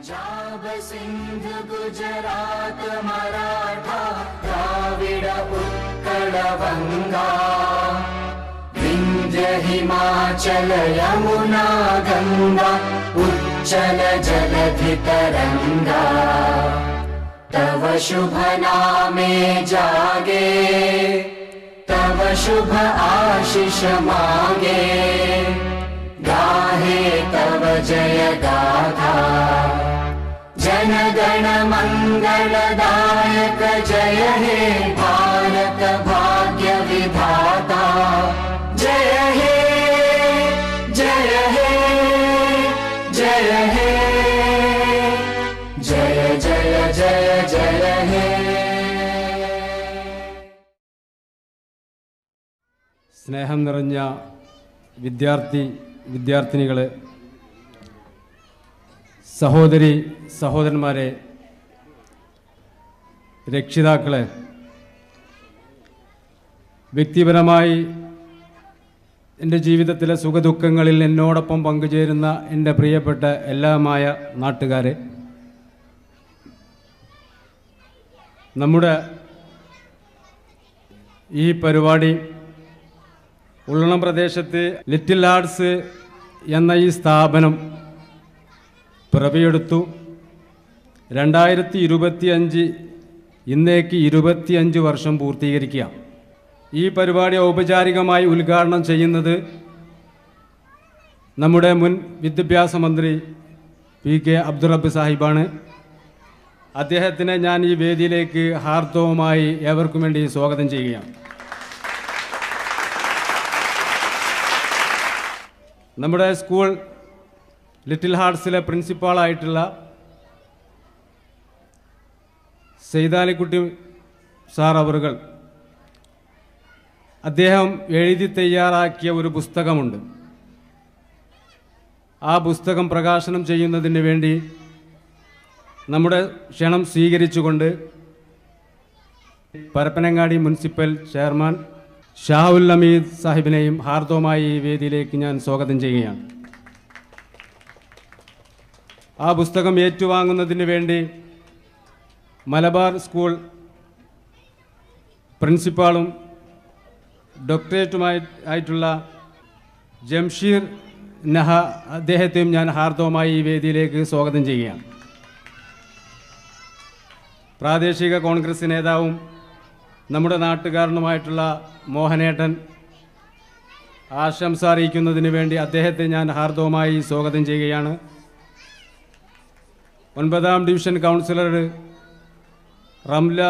पंजाब सिंध गुजरात मराठा द्राविड उत्कल बंगा विंध्य हिमाचल यमुना गंगा उच्चल जलधि तरंगा तव शुभ नामे जागे तव शुभ आशीष मागे गाहे तव जय गाथा जन गण मंगलदायक जय हे भारत भाग्य विधाता जय हे जय हे जय हे जय जय जय जय हे। സ്നേഹം നിറഞ്ഞ വിദ്യാർത്ഥിനികളെ, സഹോദരി സഹോദരന്മാരെ, രക്ഷിതാക്കളെ, വ്യക്തിപരമായി എൻ്റെ ജീവിതത്തിലെ സുഖദുഃഖങ്ങളിൽ എന്നോടൊപ്പം പങ്കുചേരുന്ന എൻ്റെ പ്രിയപ്പെട്ട എല്ലാമായ നാട്ടുകാരെ, നമ്മുടെ ഈ പരിപാടി ഉള്ളണം പ്രദേശത്ത് ലിറ്റിൽ ഹാർട്സ് എന്ന ഈ സ്ഥാപനം പിറവിയെടുത്തു. 2025 ഇന്നേക്ക് 25 വർഷം പൂർത്തീകരിക്കുക. ഈ പരിപാടി ഔപചാരികമായി ഉദ്ഘാടനം ചെയ്യുന്നത് നമ്മുടെ മുൻ വിദ്യാഭ്യാസ മന്ത്രി PK അബ്ദുൾ റബ്ബ് സാഹിബാണ്. അദ്ദേഹത്തിനെ ഞാൻ ഈ വേദിയിലേക്ക് ഹാർദവമായി ഏവർക്കും വേണ്ടി സ്വാഗതം ചെയ്യുകയാണ്. നമ്മുടെ സ്കൂൾ ലിറ്റിൽ ഹാർട്സിലെ പ്രിൻസിപ്പാളായിട്ടുള്ള സെയ്താലിക്കുട്ടി സാർ അവറുകൾ അദ്ദേഹം എഴുതി തയ്യാറാക്കിയ ഒരു പുസ്തകമുണ്ട്. ആ പുസ്തകം പ്രകാശനം ചെയ്യുന്നതിന് വേണ്ടി നമ്മുടെ ക്ഷണം സ്വീകരിച്ചുകൊണ്ട് പരപ്പനങ്ങാടി മുനിസിപ്പൽ ചെയർമാൻ ഷാഹുൽ ഹമീദ് സാഹിബിനെയും ഹാർദവമായി ഈ വേദിയിലേക്ക് ഞാൻ സ്വാഗതം ചെയ്യുകയാണ്. ആ പുസ്തകം ഏറ്റുവാങ്ങുന്നതിന് വേണ്ടി മലബാർ സ്കൂൾ പ്രിൻസിപ്പാളും ഡോക്ടറേറ്റുമായിട്ടുള്ള ജംഷീർ നഹ അദ്ദേഹത്തെയും ഞാൻ ഹാർദവമായി ഈ വേദിയിലേക്ക് സ്വാഗതം ചെയ്യുകയാണ്. പ്രാദേശിക കോൺഗ്രസ് നേതാവും നമ്മുടെ നാട്ടുകാരനുമായിട്ടുള്ള മോഹനേട്ടൻ ആശംസ അറിയിക്കുന്നതിന് വേണ്ടി അദ്ദേഹത്തെ ഞാൻ ഹാർദവമായി സ്വാഗതം ചെയ്യുകയാണ്. 9ാം ഡിവിഷൻ കൗൺസിലർ റംല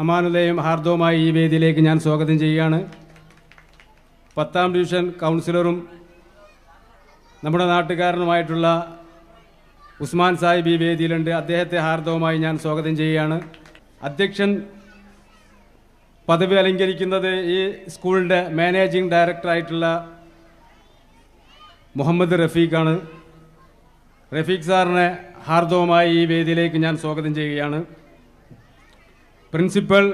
അമാനുലയും ഹാർദവമായി ഈ വേദിയിലേക്ക് ഞാൻ സ്വാഗതം ചെയ്യുകയാണ്. 10ാം ഡിവിഷൻ കൗൺസിലറും നമ്മുടെ നാട്ടുകാരനുമായിട്ടുള്ള ഉസ്മാൻ സാഹിബ് ഈ വേദിയിലുണ്ട്. അദ്ദേഹത്തെ ഹാർദവമായി ഞാൻ സ്വാഗതം ചെയ്യുകയാണ്. അധ്യക്ഷൻ പദവി അലങ്കരിക്കുന്നത് ഈ സ്കൂളിൻ്റെ മാനേജിംഗ് ഡയറക്ടറായിട്ടുള്ള മുഹമ്മദ് റഫീഖാണ്. റഫീഖ് സാറിനെ ഹാർദവമായി ഈ വേദിയിലേക്ക് ഞാൻ സ്വാഗതം ചെയ്യുകയാണ്. പ്രിൻസിപ്പൽ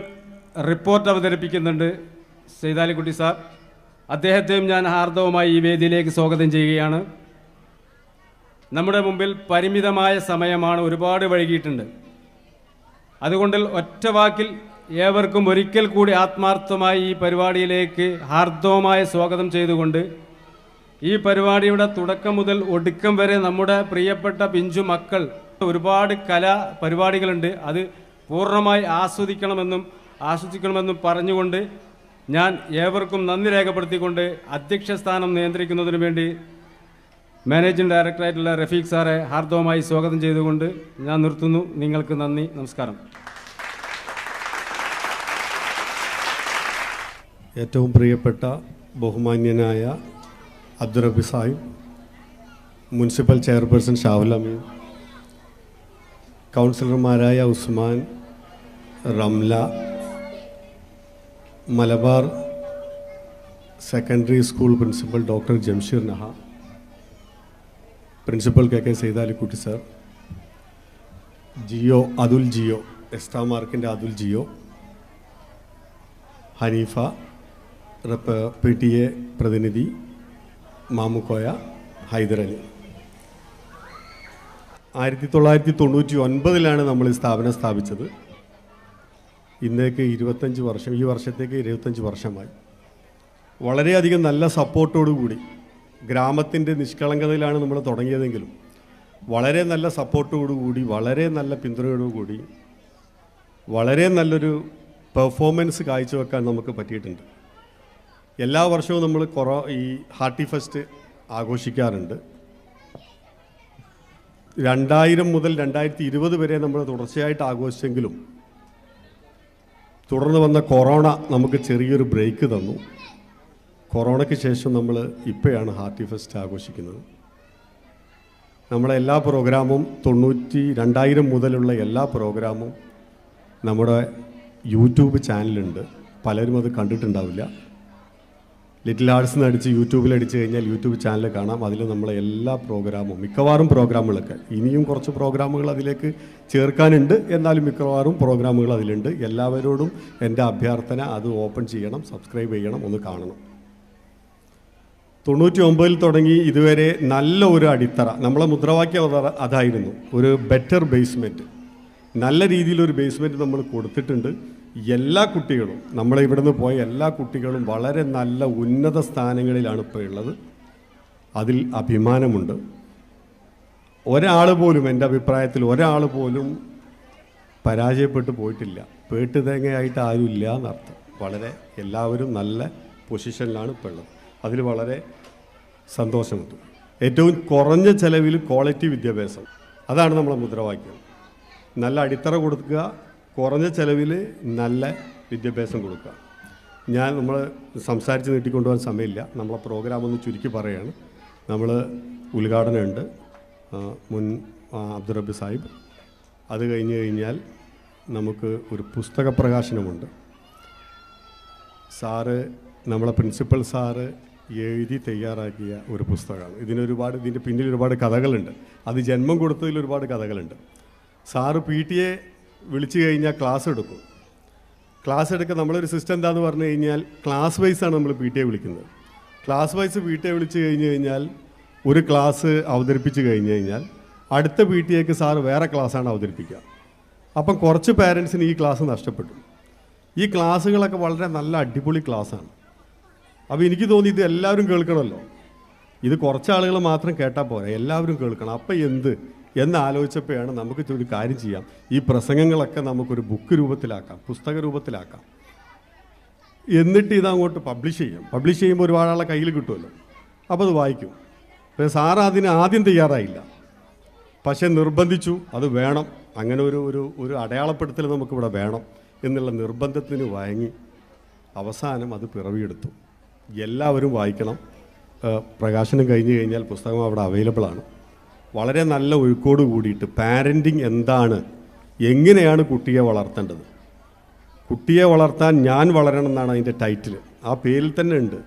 റിപ്പോർട്ട് അവതരിപ്പിക്കുന്നുണ്ട് സെയ്താലിക്കുട്ടി സാർ. അദ്ദേഹത്തെയും ഞാൻ ഹാർദവമായി ഈ വേദിയിലേക്ക് സ്വാഗതം ചെയ്യുകയാണ്. നമ്മുടെ മുമ്പിൽ പരിമിതമായ സമയമാണ്, ഒരുപാട് വൈകിയിട്ടുണ്ട്. അതുകൊണ്ട് ഒറ്റ വാക്കിൽ ഏവർക്കും ഒരിക്കൽ കൂടി ആത്മാർത്ഥമായി ഈ പരിപാടിയിലേക്ക് ഹാർദവമായ സ്വാഗതം ചെയ്തുകൊണ്ട് ഈ പരിപാടിയുടെ തുടക്കം മുതൽ ഒടുക്കം വരെ നമ്മുടെ പ്രിയപ്പെട്ട പിഞ്ചു മക്കൾ ഒരുപാട് കലാ പരിപാടികളുണ്ട്, അത് പൂർണ്ണമായി ആസ്വദിക്കണമെന്നും പറഞ്ഞുകൊണ്ട് ഞാൻ ഏവർക്കും നന്ദി രേഖപ്പെടുത്തിക്കൊണ്ട് അധ്യക്ഷ സ്ഥാനം നിയന്ത്രിക്കുന്നതിന് വേണ്ടി മാനേജിംഗ് ഡയറക്ടറായിട്ടുള്ള റഫീഖ് സാറെ ഹാർദവമായി സ്വാഗതം ചെയ്തുകൊണ്ട് ഞാൻ നിർത്തുന്നു. നിങ്ങൾക്ക് നന്ദി, നമസ്കാരം. ഏറ്റവും പ്രിയപ്പെട്ട ബഹുമാന്യനായ അബ്ദുൾ റബ്ബ് സാഹിബ്, മുനിസിപ്പൽ ചെയർപേഴ്സൺ ഷാഹുൽ ഹമീദ്, കൗൺസിലർമാരായ Usman, Ramla, Malabar secondary school principal doctor Jamsheer Naha, principal KK Saithalikutty sir, Athul Jio extra മാർക്കിൻ്റെ അതുൽ ജിയോ, ഹനീഫ, PTA പ്രതിനിധി മാമുക്കോയ, ഹൈദരലി, 1999 നമ്മൾ ഈ സ്ഥാപനം സ്ഥാപിച്ചത്. ഇന്നേക്ക് 25 വർഷം, ഈ വർഷത്തേക്ക് 25 വർഷമായി. വളരെയധികം നല്ല സപ്പോർട്ടോടു കൂടി, ഗ്രാമത്തിൻ്റെ നിഷ്കളങ്കതയിലാണ് നമ്മൾ തുടങ്ങിയതെങ്കിലും വളരെ നല്ല സപ്പോർട്ടോടുകൂടി, വളരെ നല്ല പിന്തുണയോടുകൂടി, വളരെ നല്ലൊരു പെർഫോമൻസ് കാഴ്ചവെക്കാൻ നമുക്ക് പറ്റിയിട്ടുണ്ട്. എല്ലാ വർഷവും നമ്മൾ ഈ ഹാർട്ടി ഫെസ്റ്റ് ആഘോഷിക്കാറുണ്ട്. 2000 മുതൽ 2020 വരെ നമ്മൾ തുടർച്ചയായിട്ട് ആഘോഷിച്ചെങ്കിലും തുടർന്ന് വന്ന കൊറോണ നമുക്ക് ചെറിയൊരു ബ്രേക്ക് തന്നു. കൊറോണയ്ക്ക് ശേഷം നമ്മൾ ഇപ്പോഴാണ് ഹാർട്ടി ഫെസ്റ്റ് ആഘോഷിക്കുന്നത്. നമ്മളെ എല്ലാ പ്രോഗ്രാമും 2000 മുതലുള്ള എല്ലാ പ്രോഗ്രാമും നമ്മുടെ യൂട്യൂബ് ചാനലുണ്ട്. പലരും അത് കണ്ടിട്ടുണ്ടാവില്ല. ലിറ്റിൽ ആർട്സ് എന്ന് അടിച്ച് യൂട്യൂബിൽ അടിച്ചു കഴിഞ്ഞാൽ യൂട്യൂബ് ചാനൽ കാണാം. അതിൽ നമ്മളെ എല്ലാ പ്രോഗ്രാമും, മിക്കവാറും പ്രോഗ്രാമുകളൊക്കെ, ഇനിയും കുറച്ച് പ്രോഗ്രാമുകൾ അതിലേക്ക് ചേർക്കാനുണ്ട്, എന്നാലും മിക്കവാറും പ്രോഗ്രാമുകൾ അതിലുണ്ട്. എല്ലാവരോടും എൻ്റെ അഭ്യർത്ഥന, അത് ഓപ്പൺ ചെയ്യണം, സബ്സ്ക്രൈബ് ചെയ്യണം, ഒന്ന് കാണണം. 99 തുടങ്ങി ഇതുവരെ നല്ല ഒരു അടിത്തറ, നമ്മളെ മുദ്രാവാക്യം അതായിരുന്നു, ഒരു ബെറ്റർ ബേസ്മെൻറ്റ്. നല്ല രീതിയിലൊരു ബേസ്മെൻറ്റ് നമ്മൾ കൊടുത്തിട്ടുണ്ട്. എല്ലാ കുട്ടികളും, നമ്മളെ ഇവിടുന്ന് പോയ എല്ലാ കുട്ടികളും വളരെ നല്ല ഉന്നത സ്ഥാനങ്ങളിലാണ് ഇപ്പോൾ ഉള്ളത്. അതിൽ അഭിമാനമുണ്ട്. ഒരാൾ പോലും, എൻ്റെ അഭിപ്രായത്തിൽ ഒരാൾ പോലും പരാജയപ്പെട്ടു പോയിട്ടില്ല. പേട്ടുതേങ്ങയായിട്ട് ആരുമില്ല എന്നർത്ഥം. വളരെ എല്ലാവരും നല്ല പൊസിഷനിലാണ് ഇപ്പോൾ ഉള്ളത്. അതിൽ വളരെ സന്തോഷമുണ്ട്. ഏറ്റവും കുറഞ്ഞ ചിലവിൽ ക്വാളിറ്റി വിദ്യാഭ്യാസം, അതാണ് നമ്മളെ മുദ്രാവാക്യം. നല്ല അടിത്തറ കൊടുക്കുക, കുറഞ്ഞ ചിലവിൽ നല്ല വിദ്യാഭ്യാസം കൊടുക്കുക. നമ്മൾ സംസാരിച്ച് നീട്ടിക്കൊണ്ടുപോകാൻ സമയമില്ല. നമ്മളെ പ്രോഗ്രാം ഒന്ന് ചുരുക്കി പറയുകയാണ്. നമ്മൾ ഉദ്ഘാടനമുണ്ട്, മുൻ അബ്ദുറബ്ബി സാഹിബ്. അത് കഴിഞ്ഞ് കഴിഞ്ഞാൽ നമുക്ക് ഒരു പുസ്തക പ്രകാശനമുണ്ട്. സാറ്, നമ്മളെ പ്രിൻസിപ്പൽ സാറ് എഴുതി തയ്യാറാക്കിയ ഒരു പുസ്തകമാണ്. ഇതിൻ്റെ പിന്നിൽ ഒരുപാട് കഥകളുണ്ട്. അത് ജന്മം കൊടുത്തതിൽ ഒരുപാട് കഥകളുണ്ട്. സാറ് PTA വിളിച്ചു കഴിഞ്ഞാൽ ക്ലാസ് എടുക്കും. ക്ലാസ് എടുക്കുക, നമ്മളൊരു സിസ്റ്റം എന്താണെന്ന് പറഞ്ഞു കഴിഞ്ഞാൽ ക്ലാസ് വൈസാണ് നമ്മൾ PTA വിളിക്കുന്നത്. ക്ലാസ് വൈസ് PTA വിളിച്ചു കഴിഞ്ഞ് കഴിഞ്ഞാൽ ഒരു ക്ലാസ് അവതരിപ്പിച്ച് കഴിഞ്ഞ് കഴിഞ്ഞാൽ അടുത്ത PTAക്ക് സാറ് വേറെ ക്ലാസ്സാണ് അവതരിപ്പിക്കുക. അപ്പം കുറച്ച് പാരൻസിന് ഈ ക്ലാസ് നഷ്ടപ്പെട്ടു. ഈ ക്ലാസ്സുകളൊക്കെ വളരെ നല്ല അടിപൊളി ക്ലാസ്സാണ്. അപ്പോൾ എനിക്ക് തോന്നി ഇത് എല്ലാവരും കേൾക്കണമല്ലോ. ഇത് കുറച്ച് ആളുകൾ മാത്രം കേട്ടാൽ പോരാ, എല്ലാവരും കേൾക്കണം. അപ്പം എന്നാലോചിച്ചപ്പോഴാണ് നമുക്ക് ഒരു കാര്യം ചെയ്യാം, ഈ പ്രസംഗങ്ങളൊക്കെ നമുക്കൊരു ബുക്ക് രൂപത്തിലാക്കാം, പുസ്തക രൂപത്തിലാക്കാം. എന്നിട്ട് ഇതങ്ങോട്ട് പബ്ലിഷ് ചെയ്യാം. പബ്ലിഷ് ചെയ്യുമ്പോൾ ഒരുപാട് ആളെ കയ്യിൽ കിട്ടുമല്ലോ, അപ്പോൾ അത് വായിക്കും. അപ്പോൾ സാറ് അതിന് ആദ്യം തയ്യാറായില്ല, പക്ഷെ നിർബന്ധിച്ചു, അത് വേണം, അങ്ങനെ ഒരു അടയാളപ്പെടുത്തൽ നമുക്കിവിടെ വേണം എന്നുള്ള നിർബന്ധത്തിന് വഴങ്ങി അവസാനം അത് പിറവിയെടുത്തു. എല്ലാവരും വായിക്കണം. പ്രകാശനം കഴിഞ്ഞ് കഴിഞ്ഞാൽ പുസ്തകം അവിടെ അവൈലബിളാണ്. വളരെ നല്ല ഒഴുക്കോട് കൂടിയിട്ട് പാരൻറ്റിങ് എന്താണ്, എങ്ങനെയാണ് കുട്ടിയെ വളർത്തേണ്ടത്, കുട്ടിയെ വളർത്താൻ ഞാൻ വളരണം എന്നാണ് അതിൻ്റെ ടൈറ്റിൽ. ആ പേരിൽ തന്നെ ഉണ്ട്.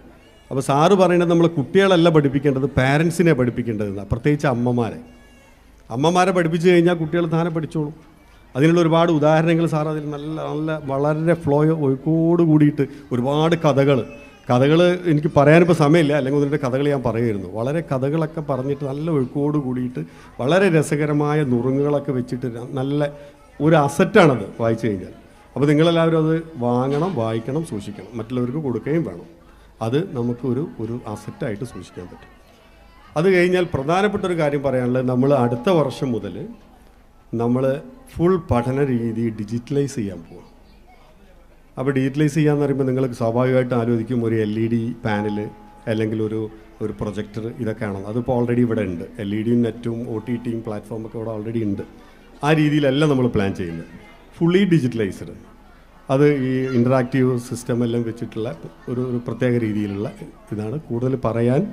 അപ്പോൾ സാറ് പറയുന്നത് നമ്മൾ കുട്ടികളല്ല പഠിപ്പിക്കേണ്ടത്, പാരൻസിനെ പഠിപ്പിക്കേണ്ടതെന്നാണ്. പ്രത്യേകിച്ച് അമ്മമാരെ പഠിപ്പിച്ചു കഴിഞ്ഞാൽ കുട്ടികൾ താനെ പഠിച്ചോളും. അതിനുള്ള ഒരുപാട് ഉദാഹരണങ്ങൾ സാർ അതിൽ നല്ല വളരെ ഒഴുക്കോട് കൂടിയിട്ട് ഒരുപാട് കഥകൾ എനിക്ക് പറയാനിപ്പോൾ സമയമില്ല, അല്ലെങ്കിൽ അതിൻ്റെ കഥകൾ ഞാൻ പറയുമായിരുന്നു. വളരെ കഥകളൊക്കെ പറഞ്ഞിട്ട് നല്ല ഒഴുക്കോട് കൂടിയിട്ട് വളരെ രസകരമായ നുറുങ്ങുകളൊക്കെ വെച്ചിട്ട് നല്ല ഒരു അസറ്റാണത് വായിച്ചു കഴിഞ്ഞാൽ. അപ്പോൾ നിങ്ങളെല്ലാവരും അത് വാങ്ങണം, വായിക്കണം, സൂക്ഷിക്കണം, മറ്റുള്ളവർക്ക് കൊടുക്കുകയും വേണം. അത് നമുക്ക് ഒരു അസറ്റായിട്ട് സൂക്ഷിക്കാൻ പറ്റും. അത് കഴിഞ്ഞാൽ പ്രധാനപ്പെട്ട ഒരു കാര്യം പറയാനുള്ളത്, നമ്മൾ അടുത്ത വർഷം മുതൽ നമ്മൾ ഫുൾ പഠന രീതി ഡിജിറ്റലൈസ് ചെയ്യാൻ പോകും. അപ്പോൾ ഡിജിറ്റലൈസ് ചെയ്യാന്ന് പറയുമ്പോൾ നിങ്ങൾക്ക് സ്വാഭാവികമായിട്ടും ആലോചിക്കും ഒരു LED പാനൽ അല്ലെങ്കിൽ ഒരു പ്രൊജക്ടർ, ഇതൊക്കെയാണോ? അതിപ്പോൾ ഓൾറെഡി ഇവിടെ ഉണ്ട്. LED-യും നെറ്റും OTT-യും പ്ലാറ്റ്ഫോമൊക്കെ ഇവിടെ ഓൾറെഡി ഉണ്ട്. ആ രീതിയിലല്ല നമ്മൾ പ്ലാൻ ചെയ്യുന്നത്. ഫുള്ളി ഡിജിറ്റലൈസ്ഡ്, അത് ഈ ഇൻറ്ററാക്റ്റീവ് സിസ്റ്റം എല്ലാം വെച്ചിട്ടുള്ള ഒരു പ്രത്യേക രീതിയിലുള്ള ഇതാണ്. കൂടുതൽ പറയാൻ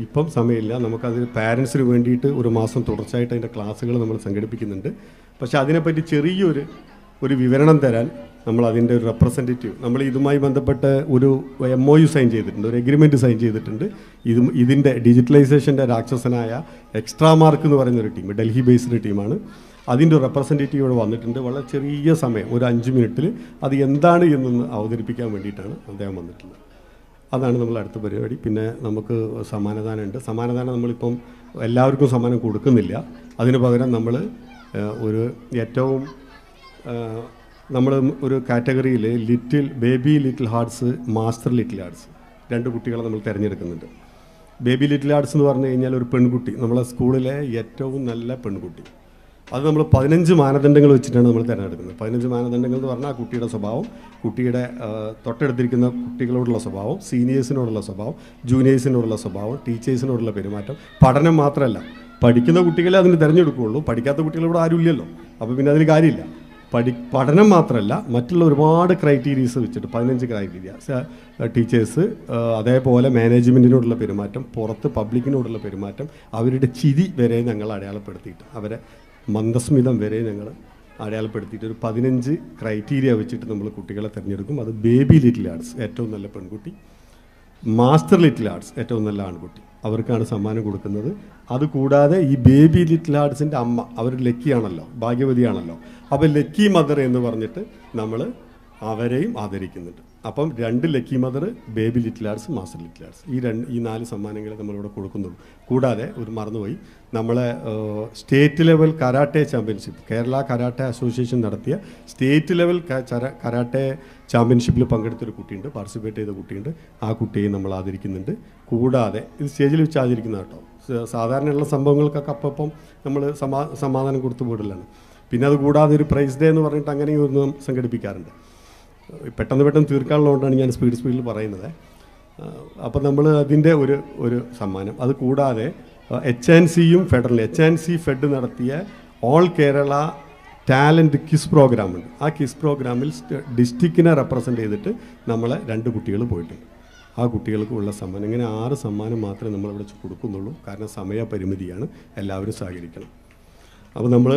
ഇപ്പം സമയമില്ല. നമുക്കത് പാരൻസിന് വേണ്ടിയിട്ട് ഒരു മാസം തുടർച്ചയായിട്ട് അതിൻ്റെ ക്ലാസ്സുകൾ നമ്മൾ സംഘടിപ്പിക്കുന്നുണ്ട്. പക്ഷേ അതിനെപ്പറ്റി ചെറിയൊരു വിവരണം തരാൻ നമ്മൾ അതിൻ്റെ ഒരു റെപ്രസെൻറ്റേറ്റീവ്, നമ്മൾ ഇതുമായി ബന്ധപ്പെട്ട് ഒരു MOU സൈൻ ചെയ്തിട്ടുണ്ട്, ഒരു എഗ്രിമെൻറ്റ് സൈൻ ചെയ്തിട്ടുണ്ട്. ഇതിൻ്റെ ഡിജിറ്റലൈസേഷൻ്റെ രാക്ഷസനായ എക്സ്ട്രാ മാർക്ക് എന്ന് പറയുന്നൊരു ടീം, ഡൽഹി ബേസ്ഡ് ടീമാണ്. അതിൻ്റെ റെപ്രസെൻറ്റേറ്റീവ് ഇവിടെ വന്നിട്ടുണ്ട്. വളരെ ചെറിയ സമയം, ഒരു 5 മിനിറ്റിൽ അത് എന്താണ് എന്നൊന്ന് അവതരിപ്പിക്കാൻ വേണ്ടിയിട്ടാണ് അദ്ദേഹം വന്നിട്ടുള്ളത്. അതാണ് നമ്മൾ അടുത്ത പരിപാടി. പിന്നെ നമുക്ക് സമ്മാനദാനമുണ്ട്. സമ്മാനദാനം നമ്മളിപ്പം എല്ലാവർക്കും സമ്മാനം കൊടുക്കുന്നില്ല. അതിന് പകരം നമ്മൾ ഒരു ഏറ്റവും നമ്മൾ ഒരു കാറ്റഗറിയിൽ baby little hearts, master little hearts 2 കുട്ടികളെ നമ്മൾ തിരഞ്ഞെടുക്കുന്നുണ്ട്. ബേബി ലിറ്റിൽ ഹാർട്സ് എന്ന് പറഞ്ഞു കഴിഞ്ഞാൽ ഒരു പെൺകുട്ടി, നമ്മളെ സ്കൂളിലെ ഏറ്റവും നല്ല പെൺകുട്ടി. അത് നമ്മൾ 15 മാനദണ്ഡങ്ങൾ വെച്ചിട്ടാണ് നമ്മൾ തിരഞ്ഞെടുക്കുന്നത്. 15 മാനദണ്ഡങ്ങൾ എന്ന് പറഞ്ഞാൽ ആ കുട്ടിയുടെ സ്വഭാവം, കുട്ടിയുടെ തൊട്ടടുത്തിരിക്കുന്ന കുട്ടികളോടുള്ള സ്വഭാവം, സീനിയേഴ്സിനോടുള്ള സ്വഭാവം, ജൂനിയേഴ്സിനോടുള്ള സ്വഭാവം, ടീച്ചേഴ്സിനോടുള്ള പെരുമാറ്റം. പഠനം മാത്രമല്ല, പഠിക്കുന്ന കുട്ടികളെ അതിന് തിരഞ്ഞെടുക്കുകയുള്ളൂ. പഠിക്കാത്ത കുട്ടികളോട് ആരും ഇല്ലല്ലോ, അപ്പോൾ പിന്നെ അതിന് കാര്യമില്ല. പഠനം മാത്രമല്ല, മറ്റുള്ള ഒരുപാട് ക്രൈറ്റീരിയസ് വെച്ചിട്ട് 15 ക്രൈറ്റീരിയ, ടീച്ചേഴ്സ്, അതേപോലെ മാനേജ്മെൻറ്റിനോടുള്ള പെരുമാറ്റം, പുറത്ത് പബ്ലിക്കിനോടുള്ള പെരുമാറ്റം, അവരുടെ ചിരി വരെ ഞങ്ങൾ അടയാളപ്പെടുത്തിയിട്ട്, അവരെ മന്ദസ്മിതം വരെ ഞങ്ങൾ അടയാളപ്പെടുത്തിയിട്ട് ഒരു 15 ക്രൈറ്റീരിയ വെച്ചിട്ട് നമ്മൾ കുട്ടികളെ തിരഞ്ഞെടുക്കും. അത് ബേബി ലിറ്റിൽ ഹാർട്സ് ഏറ്റവും നല്ല പെൺകുട്ടി, മാസ്റ്റർ ലിറ്റിൽ ഹാർട്സ് ഏറ്റവും നല്ല ആൺകുട്ടി, അവർക്കാണ് സമ്മാനം കൊടുക്കുന്നത്. അതുകൂടാതെ ഈ ബേബി ലിറ്റിൽ ഹാർട്സിൻ്റെ അമ്മ, അവർ ലക്കിയാണല്ലോ, ഭാഗ്യവതിയാണല്ലോ. അപ്പോൾ ലക്കി മദർ എന്ന് പറഞ്ഞിട്ട് നമ്മൾ അവരെയും ആദരിക്കുന്നുണ്ട്. അപ്പം 2 lucky mother, baby little hearts, master little hearts, ഈ 4 സമ്മാനങ്ങളെ നമ്മളിവിടെ കൊടുക്കുന്നുള്ളൂ. കൂടാതെ ഒരു മറന്നുപോയി, നമ്മളെ state level karate championship, Kerala karate association നടത്തിയ സ്റ്റേറ്റ് ലെവൽ കരാട്ടെ ചാമ്പ്യൻഷിപ്പിൽ പങ്കെടുത്തൊരു കുട്ടിയുണ്ട്, പാർട്ടിസിപ്പേറ്റ് ചെയ്ത കുട്ടിയുണ്ട്. ആ കുട്ടിയെ നമ്മൾ ആദരിക്കുന്നുണ്ട്. കൂടാതെ ഇത് സ്റ്റേജിൽ വെച്ച് ആദരിക്കുന്ന കേട്ടോ, സാധാരണയുള്ള സംഭവങ്ങൾക്കൊക്കെ അപ്പം നമ്മൾ സമാധാനം കൊടുത്തു പോയിട്ടില്ലാണ്. പിന്നെ അത് കൂടാതെ ഒരു പ്രൈസ് ഡേ എന്ന് പറഞ്ഞിട്ട് അങ്ങനെയും ഒന്നും സംഘടിപ്പിക്കാറുണ്ട്. പെട്ടെന്ന് തീർക്കാനുള്ളതുകൊണ്ടാണ് ഞാൻ സ്പീഡിൽ പറയുന്നത്. അപ്പോൾ നമ്മൾ അതിൻ്റെ ഒരു സമ്മാനം. അത് കൂടാതെ HNCയും ഫെഡറൽ HNC ഫെഡ് നടത്തിയ ഓൾ കേരള ടാലൻറ്റ് ക്വിസ് പ്രോഗ്രാമുണ്ട്. ആ ക്വിസ് പ്രോഗ്രാമിൽ ഡിസ്ട്രിക്റ്റിനെ റെപ്രസെൻ്റ് ചെയ്തിട്ട് നമ്മളെ 2 കുട്ടികൾ പോയിട്ടുണ്ട്. ആ കുട്ടികൾക്കുള്ള സമ്മാനം. ഇങ്ങനെ 6 സമ്മാനം മാത്രമേ നമ്മളിവിടെ കൊടുക്കുന്നുള്ളൂ. കാരണം സമയപരിമിതിയാണ്, എല്ലാവരും സഹകരിക്കണം. അപ്പോൾ നമ്മൾ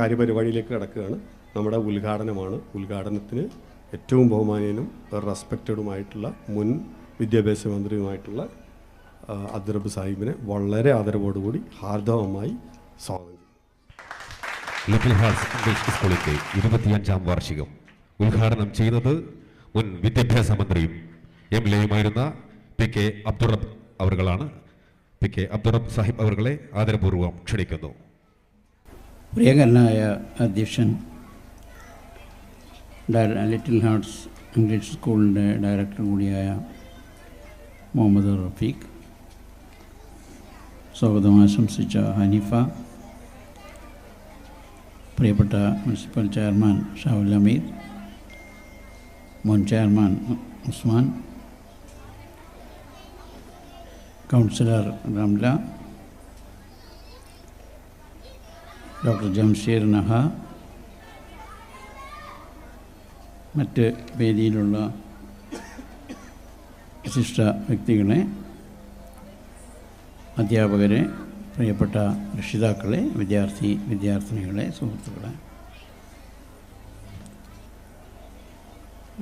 കാര്യപരിപാടിയിലേക്ക് കിടക്കുകയാണ്. നമ്മുടെ ഉദ്ഘാടനമാണ്. ഉദ്ഘാടനത്തിന് ഏറ്റവും ബഹുമാനീയനും റെസ്പെക്റ്റഡുമായിട്ടുള്ള മുൻ വിദ്യാഭ്യാസ മന്ത്രിയുമായിട്ടുള്ള അദ്റബ് സാഹിബിനെ വളരെ ആദരവോടുകൂടി ഹാർദവമായി സ്വാഗതം ചെയ്യും. ലിറ്റിൽ ഹാർട്സ് ഇംഗ്ലീഷ് സ്കൂളിൻ്റെ 25ാം വാർഷികം ഉദ്ഘാടനം ചെയ്യുന്നത് മുൻ വിദ്യാഭ്യാസ മന്ത്രിയും MLA-യുമായിരുന്ന PK അബ്ദുറബ് അവർകളാണ്. PK അബ്ദുറബ് സാഹിബ് അവർകളെ ആദരപൂർവ്വം ക്ഷണിക്കുന്നു. പ്രിയങ്കരനായ അധ്യക്ഷൻ, ലിറ്റിൽ ഹാർട്സ് ഇംഗ്ലീഷ് സ്കൂളിൻ്റെ ഡയറക്ടർ കൂടിയായ മുഹമ്മദ് റഫീഖ്, സ്വാഗതം ആശംസിച്ച ഹനീഫ, പ്രിയപ്പെട്ട മുനിസിപ്പൽ ചെയർമാൻ ഷാവുൽ അമീർ, മുൻ chairman Usman, councillor Ramla, doctor Jamsheer Naha, മറ്റ് വേദിയിലുള്ള വിശിഷ്ട വ്യക്തികളെ, അധ്യാപകരെ, പ്രിയപ്പെട്ട രക്ഷിതാക്കളെ, വിദ്യാർത്ഥിനികളെ, സുഹൃത്തുക്കളെ.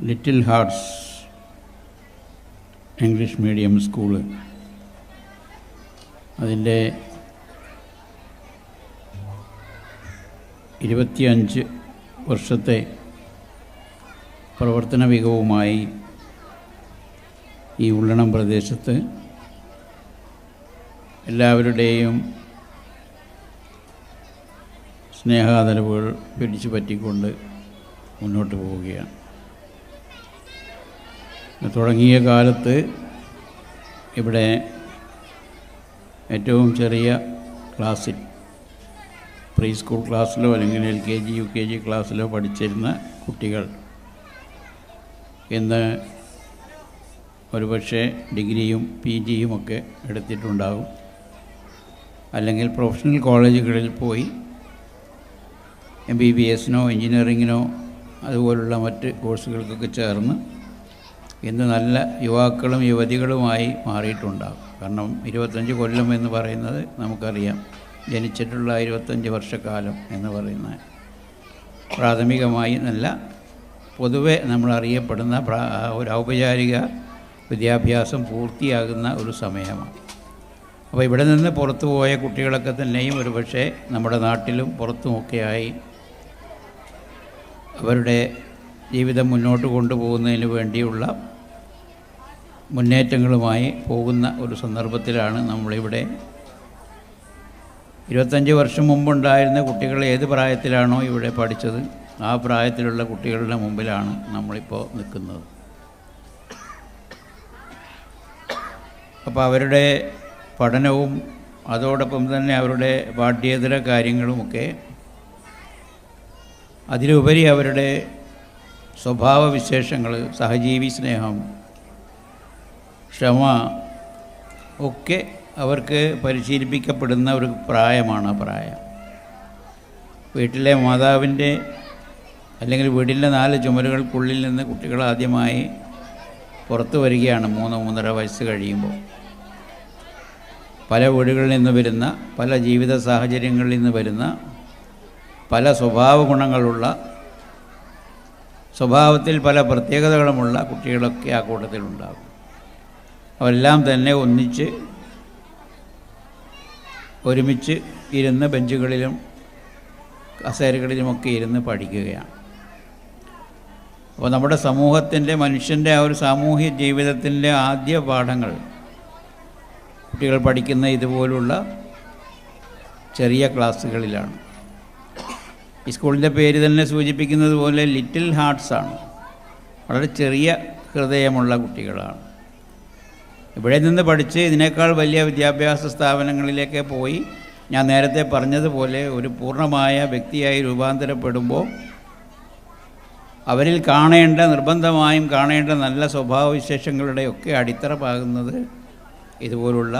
Little hearts English medium school അതിൻ്റെ 25 വർഷത്തെ പ്രവർത്തന മികവുമായി ഈ ഉള്ളണം പ്രദേശത്ത് എല്ലാവരുടെയും സ്നേഹാദരവുകൾ പിടിച്ചു പറ്റിക്കൊണ്ട് മുന്നോട്ട് പോവുകയാണ്. തുടങ്ങിയ കാലത്ത് ഇവിടെ ഏറ്റവും ചെറിയ ക്ലാസ്സിൽ, പ്രീ സ്കൂൾ ക്ലാസ്സിലോ അല്ലെങ്കിൽ LKG UKG ക്ലാസ്സിലോ പഠിച്ചിരുന്ന കുട്ടികൾ ഇന്ന് ഒരുപക്ഷെ ഡിഗ്രിയും PGയും ഒക്കെ എടുത്തിട്ടുണ്ടാകും. അല്ലെങ്കിൽ പ്രൊഫഷണൽ കോളേജുകളിൽ പോയി MBBS-നോ എൻജിനീയറിങ്ങിനോ അതുപോലുള്ള മറ്റ് കോഴ്സുകൾക്കൊക്കെ ചേർന്ന് ഇന്ന് നല്ല യുവാക്കളും യുവതികളുമായി മാറിയിട്ടുണ്ടാകും. കാരണം 25 കൊല്ലം എന്ന് പറയുന്നത് നമുക്കറിയാം, ജനിച്ചിട്ടുള്ള 25 വർഷക്കാലം എന്ന് പറയുന്നത് പ്രാഥമികമായി നല്ല പൊതുവെ നമ്മൾ അറിയപ്പെടുന്ന ഒരു ഔപചാരിക വിദ്യാഭ്യാസം പൂർത്തിയാകുന്ന ഒരു സമയമാണ്. അപ്പോൾ ഇവിടെ നിന്ന് പുറത്തു പോയ കുട്ടികളൊക്കെ തന്നെയും ഒരുപക്ഷെ നമ്മുടെ നാട്ടിലും പുറത്തുമൊക്കെയായി അവരുടെ ജീവിതം മുന്നോട്ട് കൊണ്ടുപോകുന്നതിന് വേണ്ടിയുള്ള മുന്നേറ്റങ്ങളുമായി പോകുന്ന ഒരു സന്ദർഭത്തിലാണ് നമ്മളിവിടെ 25 വർഷം മുമ്പുണ്ടായിരുന്ന കുട്ടികൾ ഏത് പ്രായത്തിലാണോ ഇവിടെ പഠിച്ചത് ആ പ്രായത്തിലുള്ള കുട്ടികളുടെ മുമ്പിലാണ് നമ്മളിപ്പോൾ നിൽക്കുന്നത്. അപ്പോൾ അവരുടെ പഠനവും അതോടൊപ്പം തന്നെ അവരുടെ പാഠ്യേതര കാര്യങ്ങളുമൊക്കെ അതിലുപരി അവരുടെ സ്വഭാവവിശേഷങ്ങൾ, സഹജീവി സ്നേഹം, ക്ഷമ ഒക്കെ അവർക്ക് പരിശീലിപ്പിക്കപ്പെടുന്ന ഒരു പ്രായമാണ് ആ പ്രായം. വീട്ടിലെ മാതാവിൻ്റെ അല്ലെങ്കിൽ വീടിൻ്റെ 4 ചുമരുകൾക്കുള്ളിൽ നിന്ന് കുട്ടികൾ ആദ്യമായി പുറത്തു വരികയാണ് 3-3.5 വയസ്സ് കഴിയുമ്പോൾ. പല വീടുകളിൽ നിന്ന് വരുന്ന, പല ജീവിത സാഹചര്യങ്ങളിൽ നിന്ന് വരുന്ന, പല സ്വഭാവ ഗുണങ്ങളുള്ള, സ്വഭാവത്തിൽ പല പ്രത്യേകതകളുമുള്ള കുട്ടികളൊക്കെ ആ കൂട്ടത്തിലുണ്ടാകും. അവരെല്ലാം തന്നെ ഒന്നിച്ച് ഒരുമിച്ച് ഇരുന്ന് ബെഞ്ചുകളിലും കസേരകളിലുമൊക്കെ ഇരുന്ന് പഠിക്കുകയാണ്. അപ്പോൾ നമ്മുടെ സമൂഹത്തിൻ്റെ, മനുഷ്യൻ്റെ ആ ഒരു സാമൂഹ്യ ജീവിതത്തിൻ്റെ ആദ്യ പാഠങ്ങൾ കുട്ടികൾ പഠിക്കുന്ന ഇതുപോലുള്ള ചെറിയ ക്ലാസ്സുകളിലാണ്. ഈ സ്കൂളിൻ്റെ പേര് തന്നെ സൂചിപ്പിക്കുന്നത് പോലെ ലിറ്റിൽ ഹാർട്ട്സാണ്. വളരെ ചെറിയ ഹൃദയമുള്ള കുട്ടികളാണ്. ഇവിടെ നിന്ന് പഠിച്ച് ഇതിനേക്കാൾ വലിയ വിദ്യാഭ്യാസ സ്ഥാപനങ്ങളിലേക്ക് പോയി ഞാൻ നേരത്തെ പറഞ്ഞതുപോലെ ഒരു പൂർണ്ണമായ വ്യക്തിയായി രൂപാന്തരപ്പെടുമ്പോൾ അവരിൽ കാണേണ്ട, നിർബന്ധമായും കാണേണ്ട നല്ല സ്വഭാവവിശേഷങ്ങളുടെയൊക്കെ അടിത്തറ പാകുന്നത് ഇതുപോലുള്ള